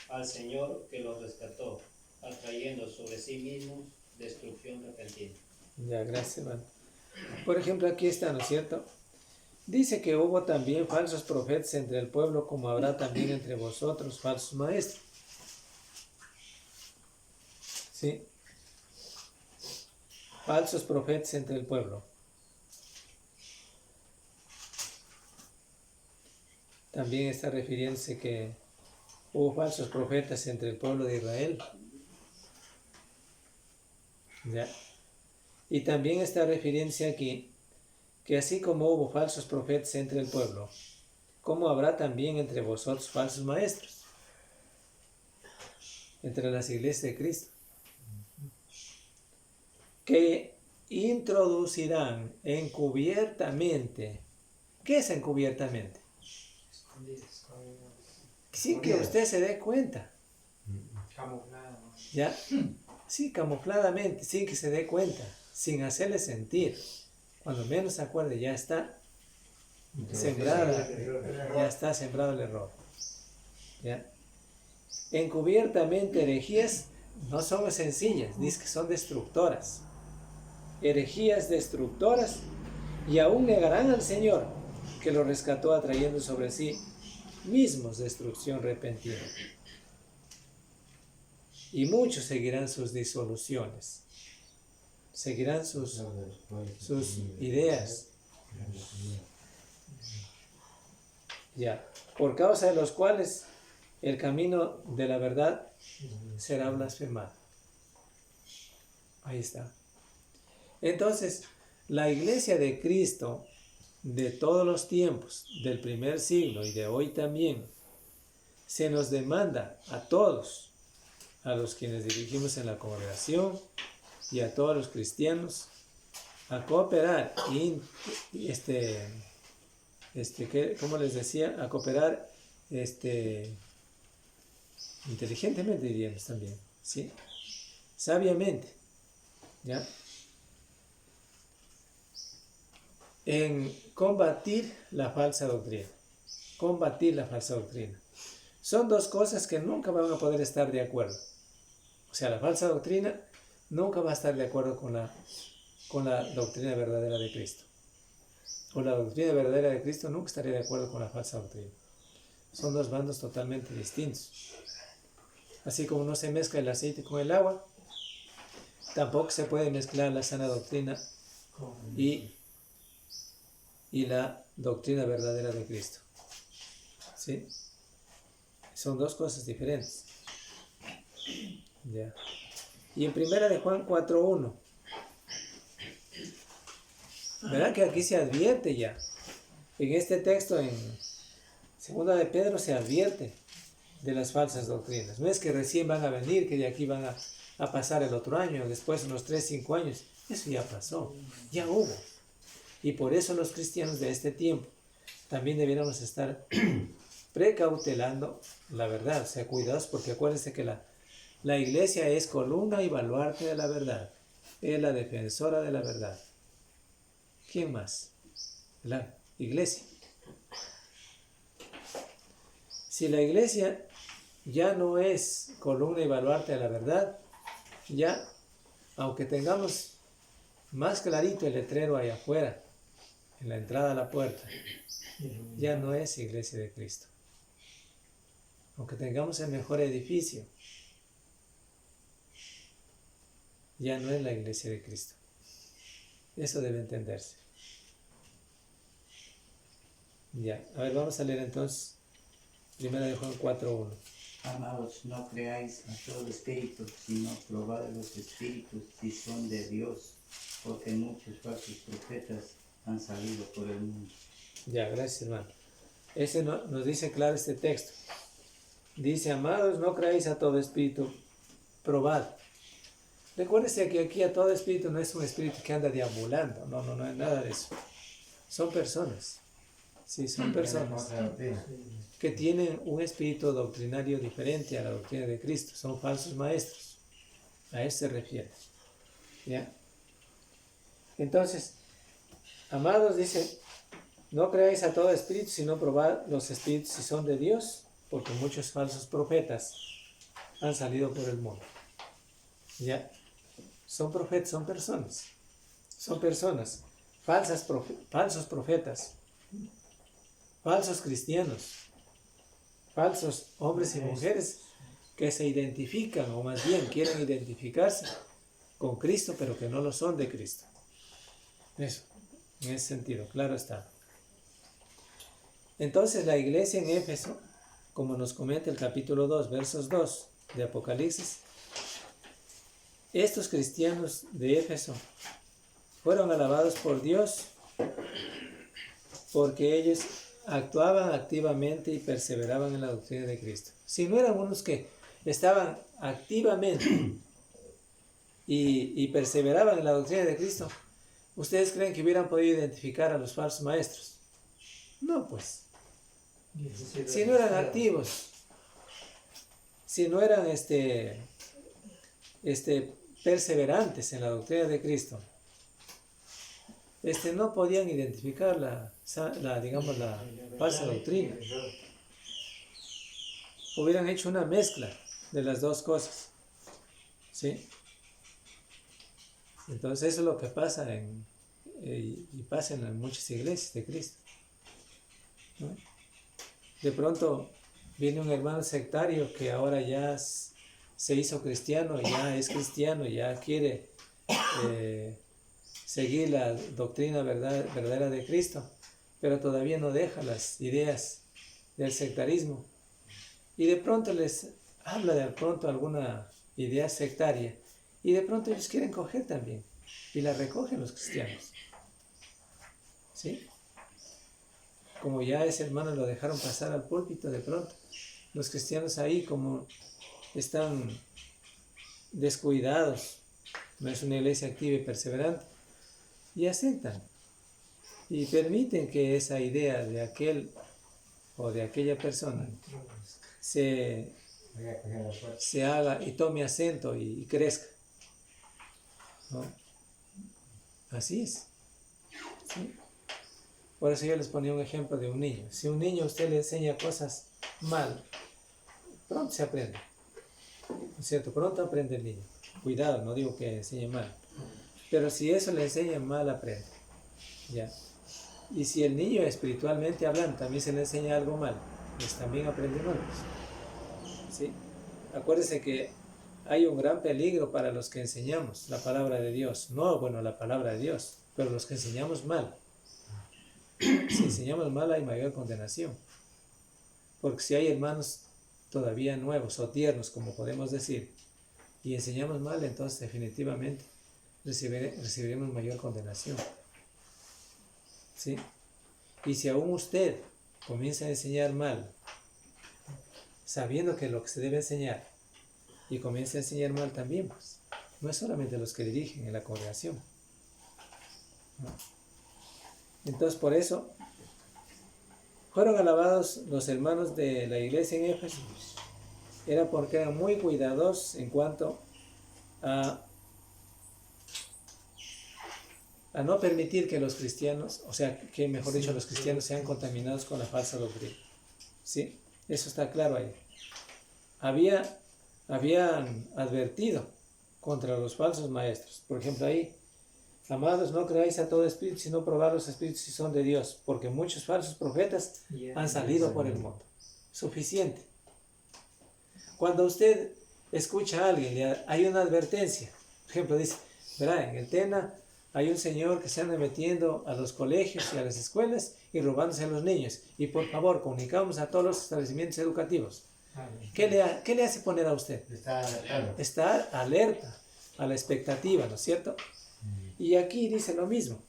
al Señor que los rescató, atrayendo sobre sí mismos destrucción repentina. Ya, gracias, hermano. Por ejemplo, aquí está, ¿no es cierto? Dice que hubo también falsos profetas entre el pueblo, como habrá también entre vosotros falsos maestros. ¿Sí? Falsos profetas entre el pueblo. También está refiriéndose que hubo falsos profetas entre el pueblo de Israel. ¿Ya? Y también está refiriéndose aquí que así como hubo falsos profetas entre el pueblo, como habrá también entre vosotros falsos maestros, entre las iglesias de Cristo, que introducirán encubiertamente. ¿Qué es encubiertamente? Sin que usted se dé cuenta. Camuflado. ¿Ya? Sí, camufladamente, sin que se dé cuenta, sin hacerle sentir. Cuando menos se acuerde, ya está sembrado el error. ¿Ya? Encubiertamente herejías no son sencillas, dice que son destructoras. Herejías destructoras, y aún negarán al Señor que lo rescató, atrayendo sobre sí mismos destrucción repentina. Y muchos seguirán sus disoluciones, seguirán sus ideas, ya, por causa de los cuales el camino de la verdad será blasfemado. Ahí está. Entonces, la iglesia de Cristo de todos los tiempos, del primer siglo y de hoy también, se nos demanda a todos, a los quienes dirigimos en la congregación y a todos los cristianos, a cooperar ¿cómo les decía? A cooperar inteligentemente, diríamos también, ¿sí? Sabiamente, ¿ya? En combatir la falsa doctrina. Combatir la falsa doctrina. Son dos cosas que nunca van a poder estar de acuerdo. O sea, la falsa doctrina nunca va a estar de acuerdo con la doctrina verdadera de Cristo. O la doctrina verdadera de Cristo nunca estaría de acuerdo con la falsa doctrina. Son dos bandos totalmente distintos. Así como no se mezcla el aceite con el agua, tampoco se puede mezclar la sana doctrina y la doctrina verdadera de Cristo. ¿Sí? Son dos cosas diferentes. Ya. Y en 1 de Juan 4:1, verán que aquí se advierte ya. En este texto, en 2 de Pedro, se advierte de las falsas doctrinas. No es que recién van a venir, que de aquí van a pasar el otro año, después unos 3-5 años. Eso ya pasó, ya hubo. Y por eso los cristianos de este tiempo también debiéramos estar precautelando la verdad, o sea, cuidados, porque acuérdense que la iglesia es columna y baluarte de la verdad, es la defensora de la verdad. ¿Quién más? La iglesia. Si la iglesia ya no es columna y baluarte de la verdad, ya, aunque tengamos más clarito el letrero allá afuera, en la entrada a la puerta, ya no es iglesia de Cristo. Aunque tengamos el mejor edificio, ya no es la iglesia de Cristo. Eso debe entenderse. Ya, a ver, vamos a leer entonces 1 de Juan 4:1. Amados, no creáis a todo espíritu, sino probad los espíritus si son de Dios, porque muchos falsos profetas han salido por el mundo. Ya, gracias, hermano. Ese nos dice claro este texto. Dice, amados, no creáis a todo espíritu, probad. Recuérdese que aquí a todo espíritu no es un espíritu que anda deambulando, no es nada de eso. Son personas, sí, son personas que tienen un espíritu doctrinario diferente a la doctrina de Cristo, son falsos maestros, a eso se refiere. ¿Ya? Entonces, amados, dice, no creáis a todo espíritu, sino probad los espíritus si son de Dios, porque muchos falsos profetas han salido por el mundo. ¿Ya? Son profetas, son personas, falsos profetas, falsos cristianos, falsos hombres y mujeres que se identifican, o más bien quieren identificarse con Cristo, pero que no lo son de Cristo. Eso, en ese sentido, claro está. Entonces la iglesia en Éfeso, como nos comenta el capítulo 2, versos 2 de Apocalipsis, estos cristianos de Éfeso fueron alabados por Dios porque ellos actuaban activamente y perseveraban en la doctrina de Cristo. Si no eran unos que estaban activamente y perseveraban en la doctrina de Cristo, ¿ustedes creen que hubieran podido identificar a los falsos maestros? No, pues. Si no eran activos, si no eran perseverantes en la doctrina de Cristo, no podían identificar la falsa doctrina. Hubieran hecho una mezcla de las dos cosas. ¿Sí? Entonces eso es lo que pasa y pasa en muchas iglesias de Cristo, ¿no? De pronto viene un hermano sectario que ahora ya se hizo cristiano, ya es cristiano, ya quiere seguir la doctrina verdadera de Cristo, pero todavía no deja las ideas del sectarismo. y de pronto les habla de pronto alguna idea sectaria, y de pronto ellos quieren coger también, y la recogen los cristianos. ¿Sí? Como ya ese hermano lo dejaron pasar al púlpito, de pronto los cristianos ahí como están descuidados, no es una iglesia activa y perseverante, y aceptan y permiten que esa idea de aquel o de aquella persona se haga y tome acento y crezca, ¿no? Así es, ¿sí? Por eso yo les ponía un ejemplo de un niño. Si un niño usted le enseña cosas mal, pronto se aprende, ¿no es cierto? Pronto aprende el niño. Cuidado, no digo que enseñe mal, pero si eso le enseña mal, aprende, ¿ya? Y si el niño espiritualmente hablando también se le enseña algo mal, pues también aprende mal, ¿sí? Acuérdense que hay un gran peligro para los que enseñamos la palabra de Dios. No, bueno, la palabra de Dios, pero los que enseñamos mal. Si enseñamos mal hay mayor condenación. Porque si hay hermanos todavía nuevos o tiernos, como podemos decir, y enseñamos mal, entonces definitivamente recibiremos mayor condenación. ¿Sí? Y si aún usted comienza a enseñar mal, sabiendo que lo que se debe enseñar, y comienza a enseñar mal también, pues, no es solamente los que dirigen en la congregación, ¿no? Entonces por eso fueron alabados los hermanos de la iglesia en Éfeso, era porque eran muy cuidadosos en cuanto a no permitir que los cristianos, o sea, que mejor dicho, los cristianos sean contaminados con la falsa doctrina. ¿Sí? Eso está claro ahí. Habían advertido contra los falsos maestros. Por ejemplo, ahí, amados, no creáis a todo espíritu, sino probad los espíritus si son de Dios, porque muchos falsos profetas han salido por el mundo. Suficiente. Cuando usted escucha a alguien, hay una advertencia. Por ejemplo, dice, verá, en el TENA hay un señor que se anda metiendo a los colegios y a las escuelas y robándose a los niños. Y por favor, comunicamos a todos los establecimientos educativos. ¿Qué le hace poner a usted? Estar alerta, a la expectativa, ¿no es cierto? Y aquí dice lo mismo.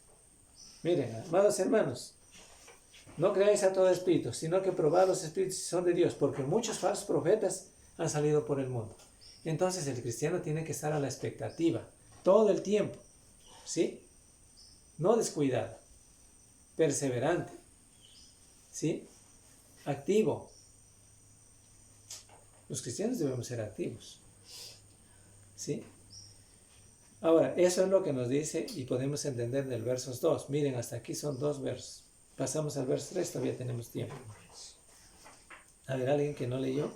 Miren, amados hermanos, no creáis a todo espíritu, sino que probad los espíritus si son de Dios, porque muchos falsos profetas han salido por el mundo. Entonces el cristiano tiene que estar a la expectativa, todo el tiempo, ¿sí? No descuidado, perseverante, ¿sí? Activo. Los cristianos debemos ser activos, ¿sí? Ahora, eso es lo que nos dice y podemos entender del versos 2. Miren, hasta aquí son 2 versos. Pasamos al verso 3, todavía tenemos tiempo. A ver, alguien que no leyó,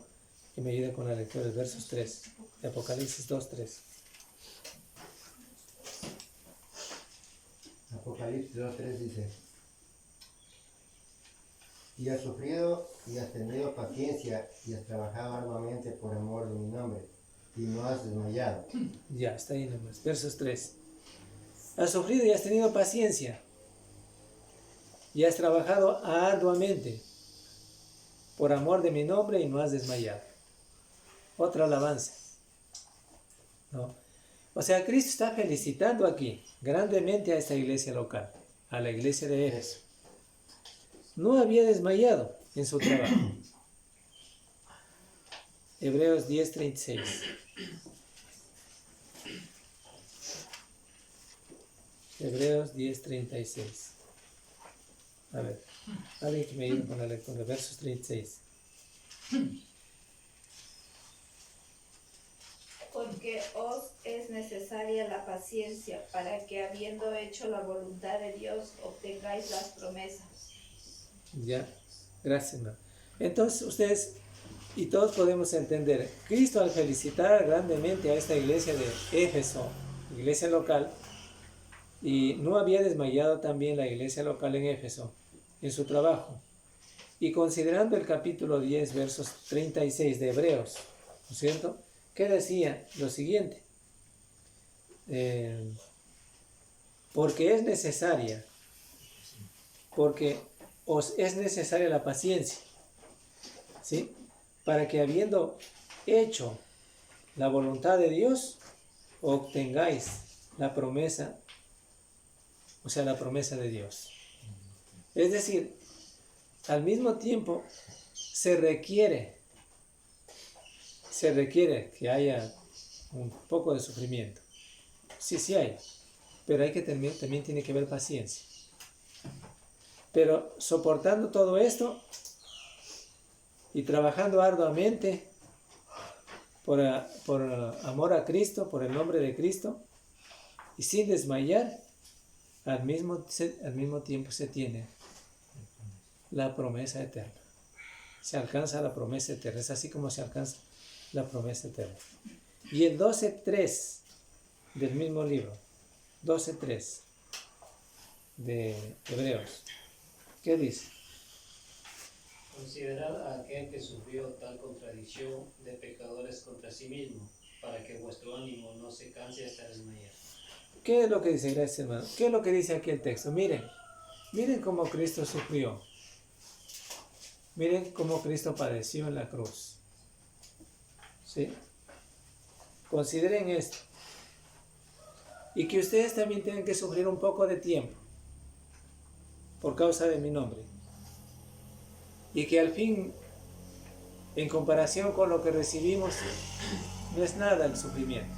que me ayude con la lectura del versos 3, de Apocalipsis 2:3. Apocalipsis 2:3 dice: y has sufrido y has tenido paciencia y has trabajado arduamente por amor de mi nombre y no has desmayado. Ya, está ahí nomás. Versos 3. Has sufrido y has tenido paciencia y has trabajado arduamente por amor de mi nombre y no has desmayado. Otra alabanza, ¿no? O sea, Cristo está felicitando aquí grandemente a esta iglesia local, a la iglesia de Éfeso. No había desmayado en su trabajo. Hebreos 10:36. Hebreos 10:36. A ver, alguien que me ayude con la lectura, versos 36. Porque os es necesaria la paciencia para que, habiendo hecho la voluntad de Dios, obtengáis las promesas. Ya, gracias, hermano. Entonces, ustedes y todos podemos entender, Cristo al felicitar grandemente a esta iglesia de Éfeso, iglesia local, y no había desmayado también la iglesia local en Éfeso en su trabajo. Y considerando el capítulo 10, versos 36 de Hebreos, ¿no es cierto?, ¿qué decía? Lo siguiente, porque es necesaria la paciencia, ¿sí?, para que habiendo hecho la voluntad de Dios, obtengáis la promesa, o sea, la promesa de Dios. Es decir, al mismo tiempo se requiere que haya un poco de sufrimiento. Sí hay, pero hay que también tiene que haber paciencia. Pero soportando todo esto y trabajando arduamente por amor a Cristo, por el nombre de Cristo, y sin desmayar, al mismo tiempo se tiene la promesa eterna. Se alcanza la promesa eterna. Es así como se alcanza la promesa eterna. Y el 12.3 del mismo libro, 12.3 de Hebreos, ¿qué dice? Considerad a aquel que sufrió tal contradicción de pecadores contra sí mismo, para que vuestro ánimo no se canse hasta desmayar. ¿Qué es lo que dice, gracias hermano? ¿Qué es lo que dice aquí el texto? Miren cómo Cristo sufrió. Miren cómo Cristo padeció en la cruz. ¿Sí? Consideren esto. Y que ustedes también tienen que sufrir un poco de tiempo por causa de mi nombre. Y que al fin, en comparación con lo que recibimos, no es nada el sufrimiento.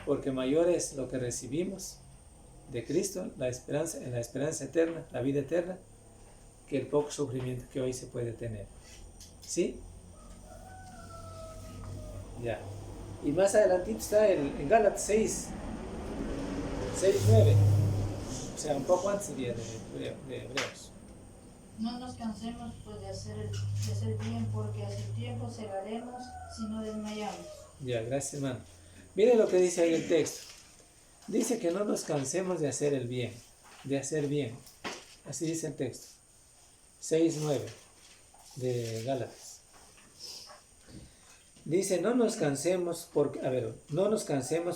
Porque mayor es lo que recibimos de Cristo, la esperanza eterna, la vida eterna, que el poco sufrimiento que hoy se puede tener. ¿Sí? Ya. Y más adelantito está en Gálatas 6, 9. O sea, un poco antes de Hebreos. No nos cansemos pues de hacer bien, porque a su tiempo segaremos si no desmayamos. Ya, gracias hermano. Miren lo que dice ahí el texto. Dice que no nos cansemos de hacer el bien, de hacer bien. Así dice el texto. 6:9 de Gálatas. Dice, no nos cansemos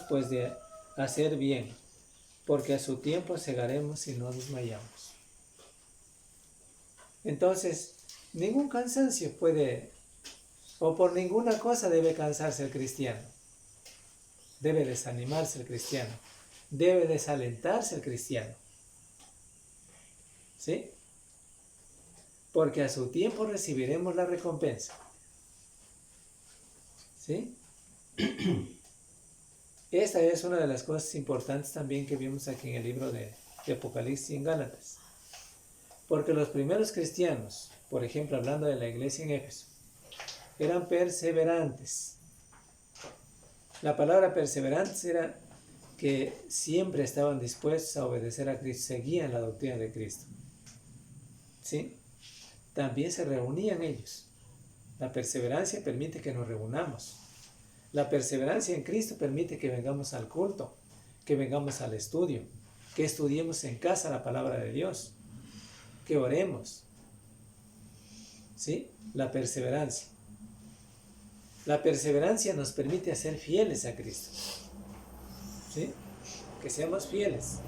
pues de hacer bien, porque a su tiempo segaremos si no desmayamos. Entonces, ningún cansancio puede, o por ninguna cosa debe cansarse el cristiano. Debe desanimarse el cristiano. Debe desalentarse el cristiano. ¿Sí? Porque a su tiempo recibiremos la recompensa. ¿Sí? Esta es una de las cosas importantes también que vimos aquí en el libro de Apocalipsis y en Gálatas. Porque los primeros cristianos, por ejemplo, hablando de la iglesia en Éfeso, eran perseverantes. La palabra perseverantes era que siempre estaban dispuestos a obedecer a Cristo, seguían la doctrina de Cristo. ¿Sí? También se reunían ellos. La perseverancia permite que nos reunamos. La perseverancia en Cristo permite que vengamos al culto, que vengamos al estudio, que estudiemos en casa la palabra de Dios, que oremos. ¿Sí? La perseverancia. La perseverancia nos permite ser fieles a Cristo. ¿Sí? Que seamos fieles.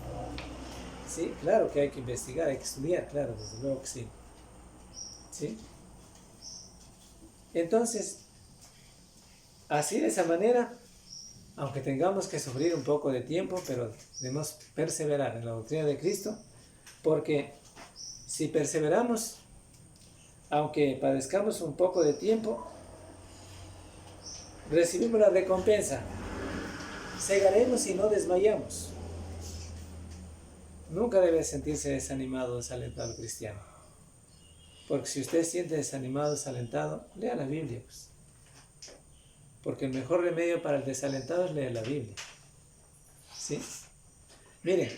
¿Sí? Claro que hay que investigar, hay que estudiar, claro, desde luego que sí. ¿Sí? Entonces, así de esa manera, aunque tengamos que sufrir un poco de tiempo, pero debemos perseverar en la doctrina de Cristo, porque si perseveramos, aunque padezcamos un poco de tiempo, recibimos la recompensa. Segaremos y no desmayamos. Nunca debe sentirse desanimado o desalentado el cristiano. Porque si usted siente desanimado o desalentado, lea la Biblia. Pues. Porque el mejor remedio para el desalentado es leer la Biblia. ¿Sí? Miren,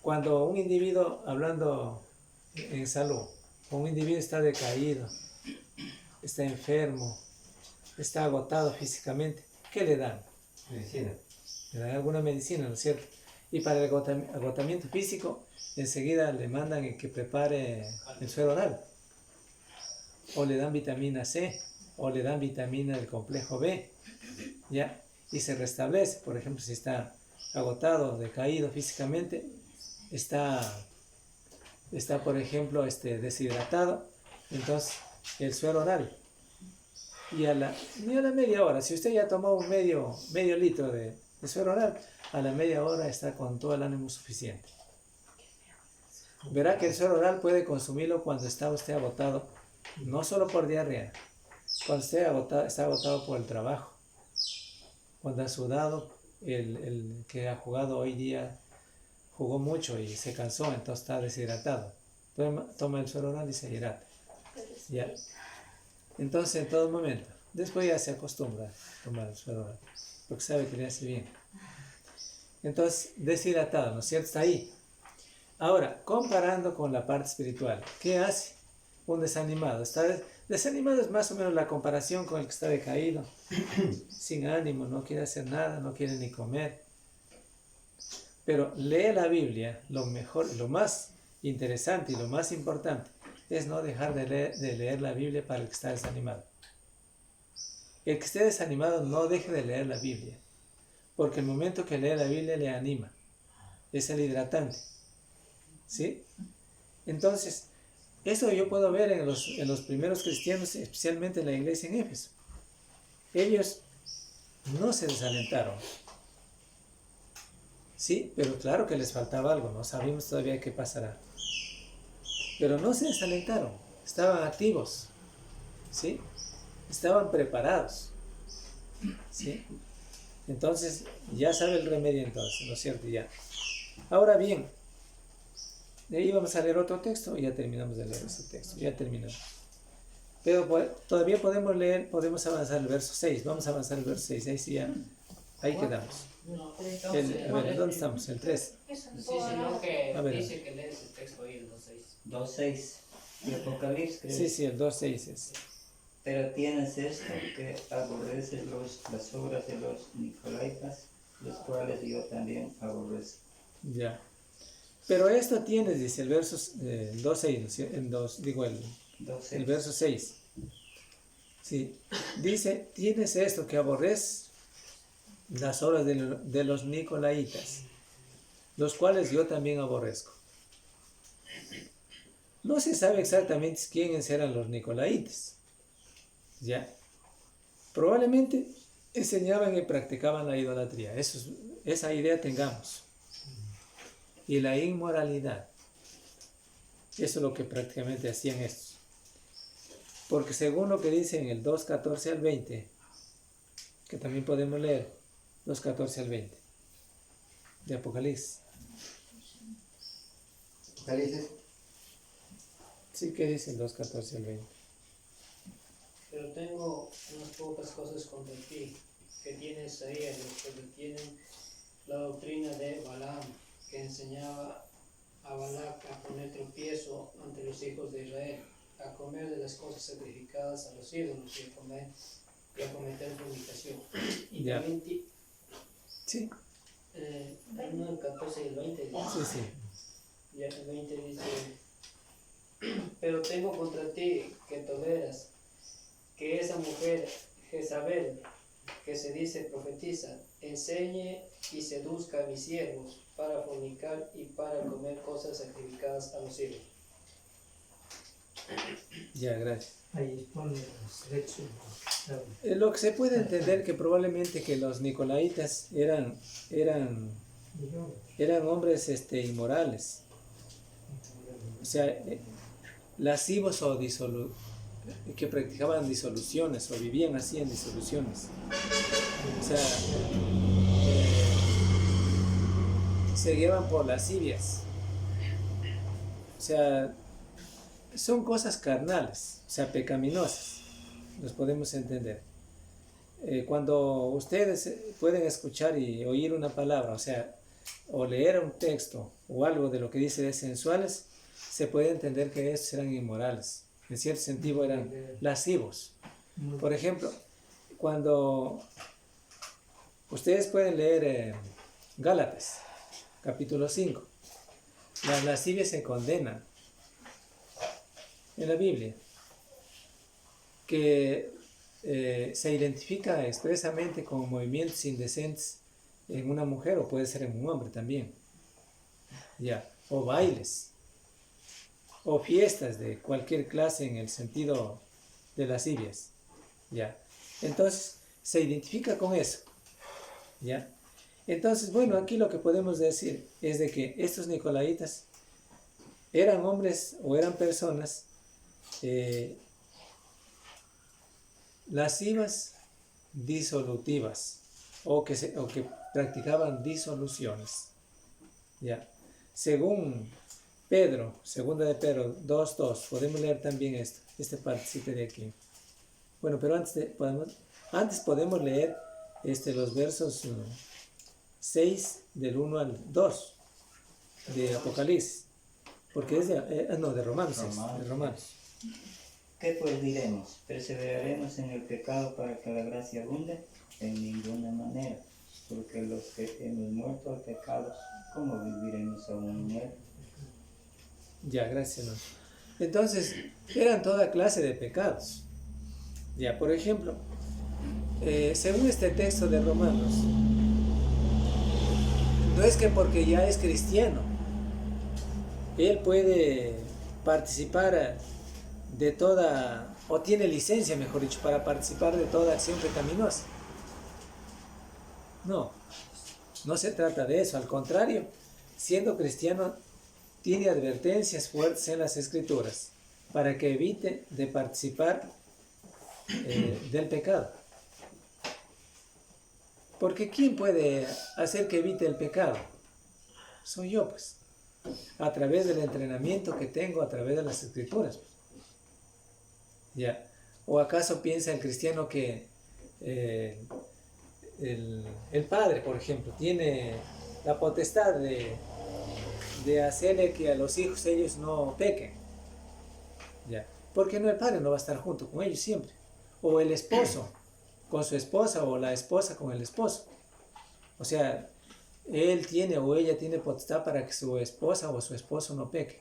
cuando un individuo, hablando en salud, un individuo está decaído, está enfermo, está agotado físicamente, ¿qué le dan? Medicina. Le dan alguna medicina, ¿no es cierto? Y para el agotamiento físico, enseguida le mandan que prepare el suero oral. O le dan vitamina C, o le dan vitamina del complejo B, ¿ya? Y se restablece. Por ejemplo, si está agotado, decaído físicamente, está por ejemplo, deshidratado, entonces el suero oral y ni a la media hora, si usted ya tomó un medio litro de suero oral, a la media hora está con todo el ánimo suficiente. Verá que el suero oral puede consumirlo cuando está usted agotado, no solo por diarrea, cuando usted está agotado por el trabajo, cuando ha sudado, el que ha jugado hoy día jugó mucho y se cansó, entonces está deshidratado. Toma el suero oral y se hidrata. ¿Ya? Entonces, en todo momento, después ya se acostumbra a tomar el suero oral, porque sabe que le hace bien. Entonces, deshidratado, ¿no es cierto? Está ahí. Ahora, comparando con la parte espiritual, ¿qué hace un desanimado? Desanimado es más o menos la comparación con el que está decaído, sin ánimo, no quiere hacer nada, no quiere ni comer. Pero lee la Biblia, lo mejor, lo más interesante y lo más importante es no dejar de leer la Biblia para el que está desanimado. El que esté desanimado no deje de leer la Biblia, porque el momento que lee la Biblia le anima, es el hidratante. ¿Sí? Entonces, eso yo puedo ver en los primeros cristianos, especialmente en la iglesia en Éfeso. Ellos no se desalentaron. Sí, pero claro que les faltaba algo, no sabemos todavía qué pasará. Pero no se desalentaron, estaban activos, ¿sí? Estaban preparados, ¿sí? Entonces, ya sabe el remedio entonces, ¿no es cierto? Ya. Ahora bien, de ahí vamos a leer otro texto y ya terminamos de leer ese texto, ya terminamos. Pero todavía podemos avanzar el verso 6, vamos a avanzar el verso 6, ahí sí ya, ahí quedamos. A ver, ¿dónde estamos? El 3. Sí, sino que dice que lees el texto ahí, el 2.6. 2.6 de Apocalipsis, creo. Sí, el 2.6 es. Pero tienes esto, que aborreces las obras de los nicolaitas, los cuales yo también aborrezco. Ya. Pero esto tienes, dice el verso 2.6, el verso 6. Sí, dice, tienes esto que aborreces las obras de los nicolaitas, los cuales yo también aborrezco. No se sabe exactamente quiénes eran los nicolaitas. ¿Ya? Probablemente enseñaban y practicaban la idolatría. Esa idea tengamos. Y la inmoralidad. Eso es lo que prácticamente hacían estos. Porque según lo que dice en el 2.14 al 20, que también podemos leer, 2.14 al 20, de Apocalipsis. ¿Apocalipsis? Sí, ¿qué dice el 2.14 al 20? Pero tengo unas pocas cosas contra ti, que tienes ahí a los que detienen la doctrina de Balaam, que enseñaba a Balac a poner tropiezo ante los hijos de Israel, a comer de las cosas sacrificadas a los ídolos y a cometer fornicación. Y ya. también Sí. El 14 y el 20 dice, Sí. Ya el 20 dice, pero tengo contra ti que toleras que esa mujer Jezabel, que se dice profetiza, enseñe y seduzca a mis siervos para fornicar y para comer cosas sacrificadas a los ídolos. Ya, gracias. Ahí pone los hechos. Lo que se puede entender que probablemente que los nicolaitas eran hombres inmorales, o sea, lascivos o que practicaban disoluciones o vivían así en disoluciones, o sea, se guiaban por lascivias, o sea, son cosas carnales, o sea, pecaminosas, los podemos entender. Cuando ustedes pueden escuchar y oír una palabra, o sea, o leer un texto o algo de lo que dice de sensuales, se puede entender que esos eran inmorales, en cierto sentido eran lascivos. Por ejemplo, cuando ustedes pueden leer Gálatas, capítulo 5, las lascivias se condenan en la Biblia, que se identifica expresamente con movimientos indecentes en una mujer o puede ser en un hombre también, ya, o bailes o fiestas de cualquier clase en el sentido de lascivias, ya. Entonces, se identifica con eso. ¿Ya? Entonces, bueno, aquí lo que podemos decir es de que estos nicolaitas eran hombres o eran personas lascivas, disolutivas, o que practicaban disoluciones. ¿Ya? Según Pedro, segunda de Pedro 2:2, podemos leer también este partecito de aquí. Bueno, pero antes podemos leer los versos 6 del 1 al 2 de Apocalipsis, porque es de Romanos. De Romanos. ¿Qué pues diremos? ¿Perseveraremos en el pecado para que la gracia abunde? En ninguna manera, porque los que hemos muerto al pecado, ¿cómo viviremos aún en él? Ya, gracias, hermano. Entonces, eran toda clase de pecados. Ya, por ejemplo, según este texto de Romanos, no es que porque ya es cristiano, él puede participar de toda, o tiene licencia, mejor dicho, para participar de toda acción pecaminosa. No, no se trata de eso. Al contrario, siendo cristiano, tiene advertencias fuertes en las Escrituras para que evite de participar del pecado. Porque ¿quién puede hacer que evite el pecado? Soy yo, pues. A través del entrenamiento que tengo, a través de las Escrituras. ¿Ya? ¿O acaso piensa el cristiano que el padre, por ejemplo, tiene la potestad de hacerle que a los hijos ellos no pequen? ¿Ya? Porque no, el padre no va a estar junto con ellos siempre. O el esposo con su esposa, o la esposa con el esposo. O sea, él tiene o ella tiene potestad para que su esposa o su esposo no peque.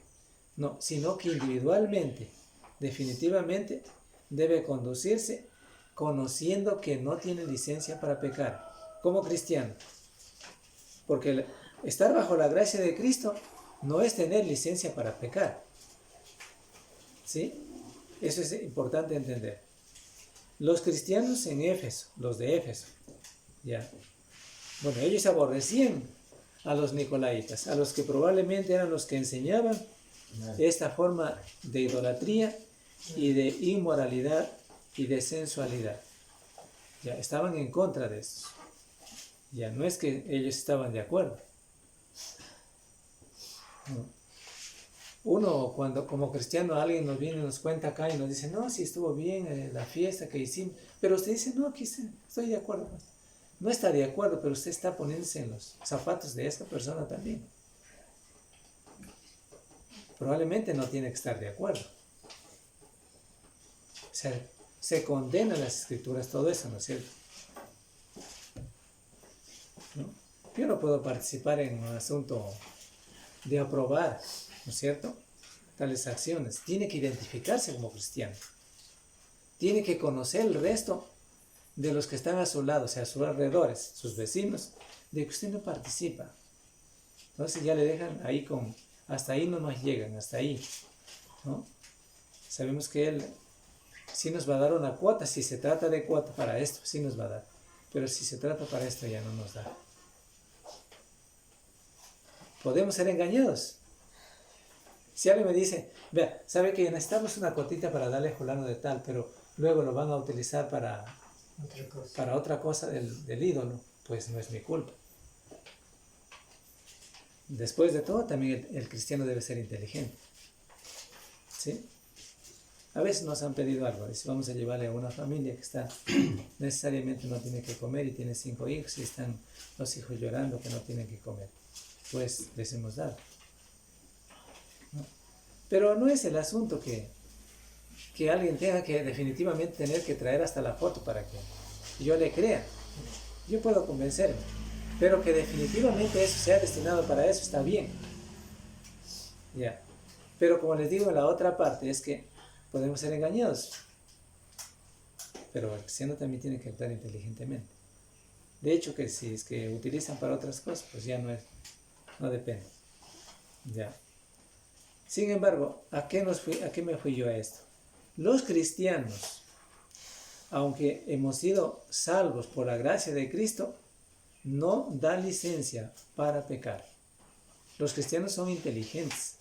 No, sino que individualmente, definitivamente, debe conducirse conociendo que no tiene licencia para pecar, como cristiano. Porque estar bajo la gracia de Cristo no es tener licencia para pecar. ¿Sí? Eso es importante entender. Los cristianos en Éfeso, los de Éfeso, ya. Bueno, ellos aborrecían a los nicolaitas, a los que probablemente eran los que enseñaban esta forma de idolatría y de inmoralidad y de sensualidad. Ya estaban en contra de eso. Ya no es que ellos estaban de acuerdo. No. Uno, cuando como cristiano alguien nos viene y nos cuenta acá y nos dice, no, sí estuvo bien la fiesta que hicimos, pero usted dice, no, aquí estoy de acuerdo. No está de acuerdo, pero usted está poniéndose en los zapatos de esta persona también. Probablemente no tiene que estar de acuerdo. O sea, se condena en las Escrituras todo eso, ¿no es cierto? ¿No? Yo no puedo participar en un asunto de aprobar, ¿no es cierto?, tales acciones. Tiene que identificarse como cristiano. Tiene que conocer el resto de los que están a su lado, o sea, a sus alrededores, sus vecinos, de que usted no participa. Entonces ya le dejan ahí hasta ahí no nos llegan, hasta ahí, ¿no? Sabemos que Él sí nos va a dar una cuota, si se trata de cuota para esto, sí nos va a dar. Pero si se trata para esto, ya no nos da. Podemos ser engañados. Si alguien me dice, vea, sabe que necesitamos una cuotita para darle a fulano de tal, pero luego lo van a utilizar para otra cosa del ídolo, pues no es mi culpa. Después de todo, también el cristiano debe ser inteligente. ¿Sí? A veces nos han pedido algo, dice, vamos a llevarle a una familia que está, necesariamente no tiene que comer y tiene 5 hijos y están los hijos llorando que no tienen que comer. Pues les hemos dado. ¿No? Pero no es el asunto que alguien tenga que definitivamente tener que traer hasta la foto para que yo le crea. Yo puedo convencerme, pero que definitivamente eso sea destinado para eso está bien. Ya. Pero como les digo, en la otra parte es que podemos ser engañados. Pero el cristiano también tiene que actuar inteligentemente. De hecho, que si es que utilizan para otras cosas, pues ya no depende. Ya. Sin embargo, ¿a qué me fui yo a esto? Los cristianos aunque hemos sido salvos por la gracia de Cristo, no da licencia para pecar. Los cristianos son inteligentes.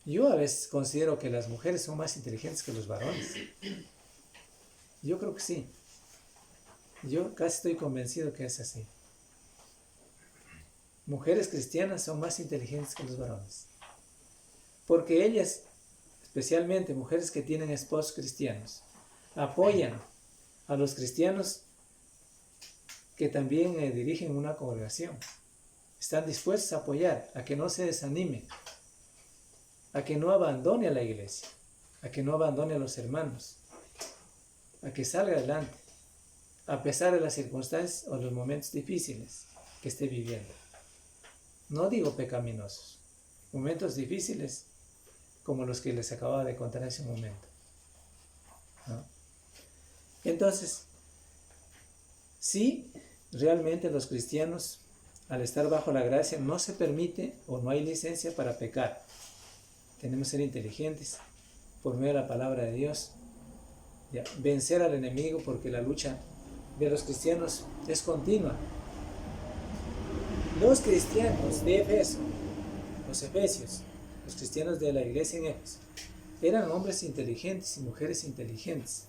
Yo a veces considero que las mujeres son más inteligentes que los varones. Yo creo que sí. Yo casi estoy convencido que es así. Mujeres cristianas son más inteligentes que los varones. Porque ellas, especialmente mujeres que tienen esposos cristianos, apoyan a los cristianos que también dirigen una congregación. Están dispuestos a apoyar, a que no se desanime, a que no abandone a la iglesia, a que no abandone a los hermanos, a que salga adelante, a pesar de las circunstancias o los momentos difíciles que esté viviendo. No digo pecaminosos, momentos difíciles como los que les acababa de contar hace un momento, ¿no? Entonces, sí, realmente los cristianos, al estar bajo la gracia, no se permite o no hay licencia para pecar. Tenemos que ser inteligentes por medio de la palabra de Dios, ya, vencer al enemigo, porque la lucha de los cristianos es continua. Los cristianos de Éfeso, los efesios, los cristianos de la iglesia en Éfeso, eran hombres inteligentes y mujeres inteligentes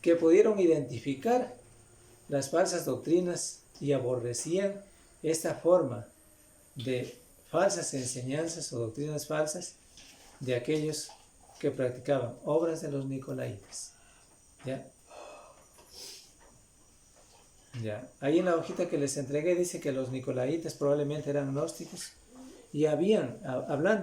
que pudieron identificar las falsas doctrinas y aborrecían esta forma de falsas enseñanzas o doctrinas falsas de aquellos que practicaban obras de los nicolaitas. ¿Ya? Ahí en la hojita que les entregué dice que los nicolaitas probablemente eran gnósticos y habían, hablando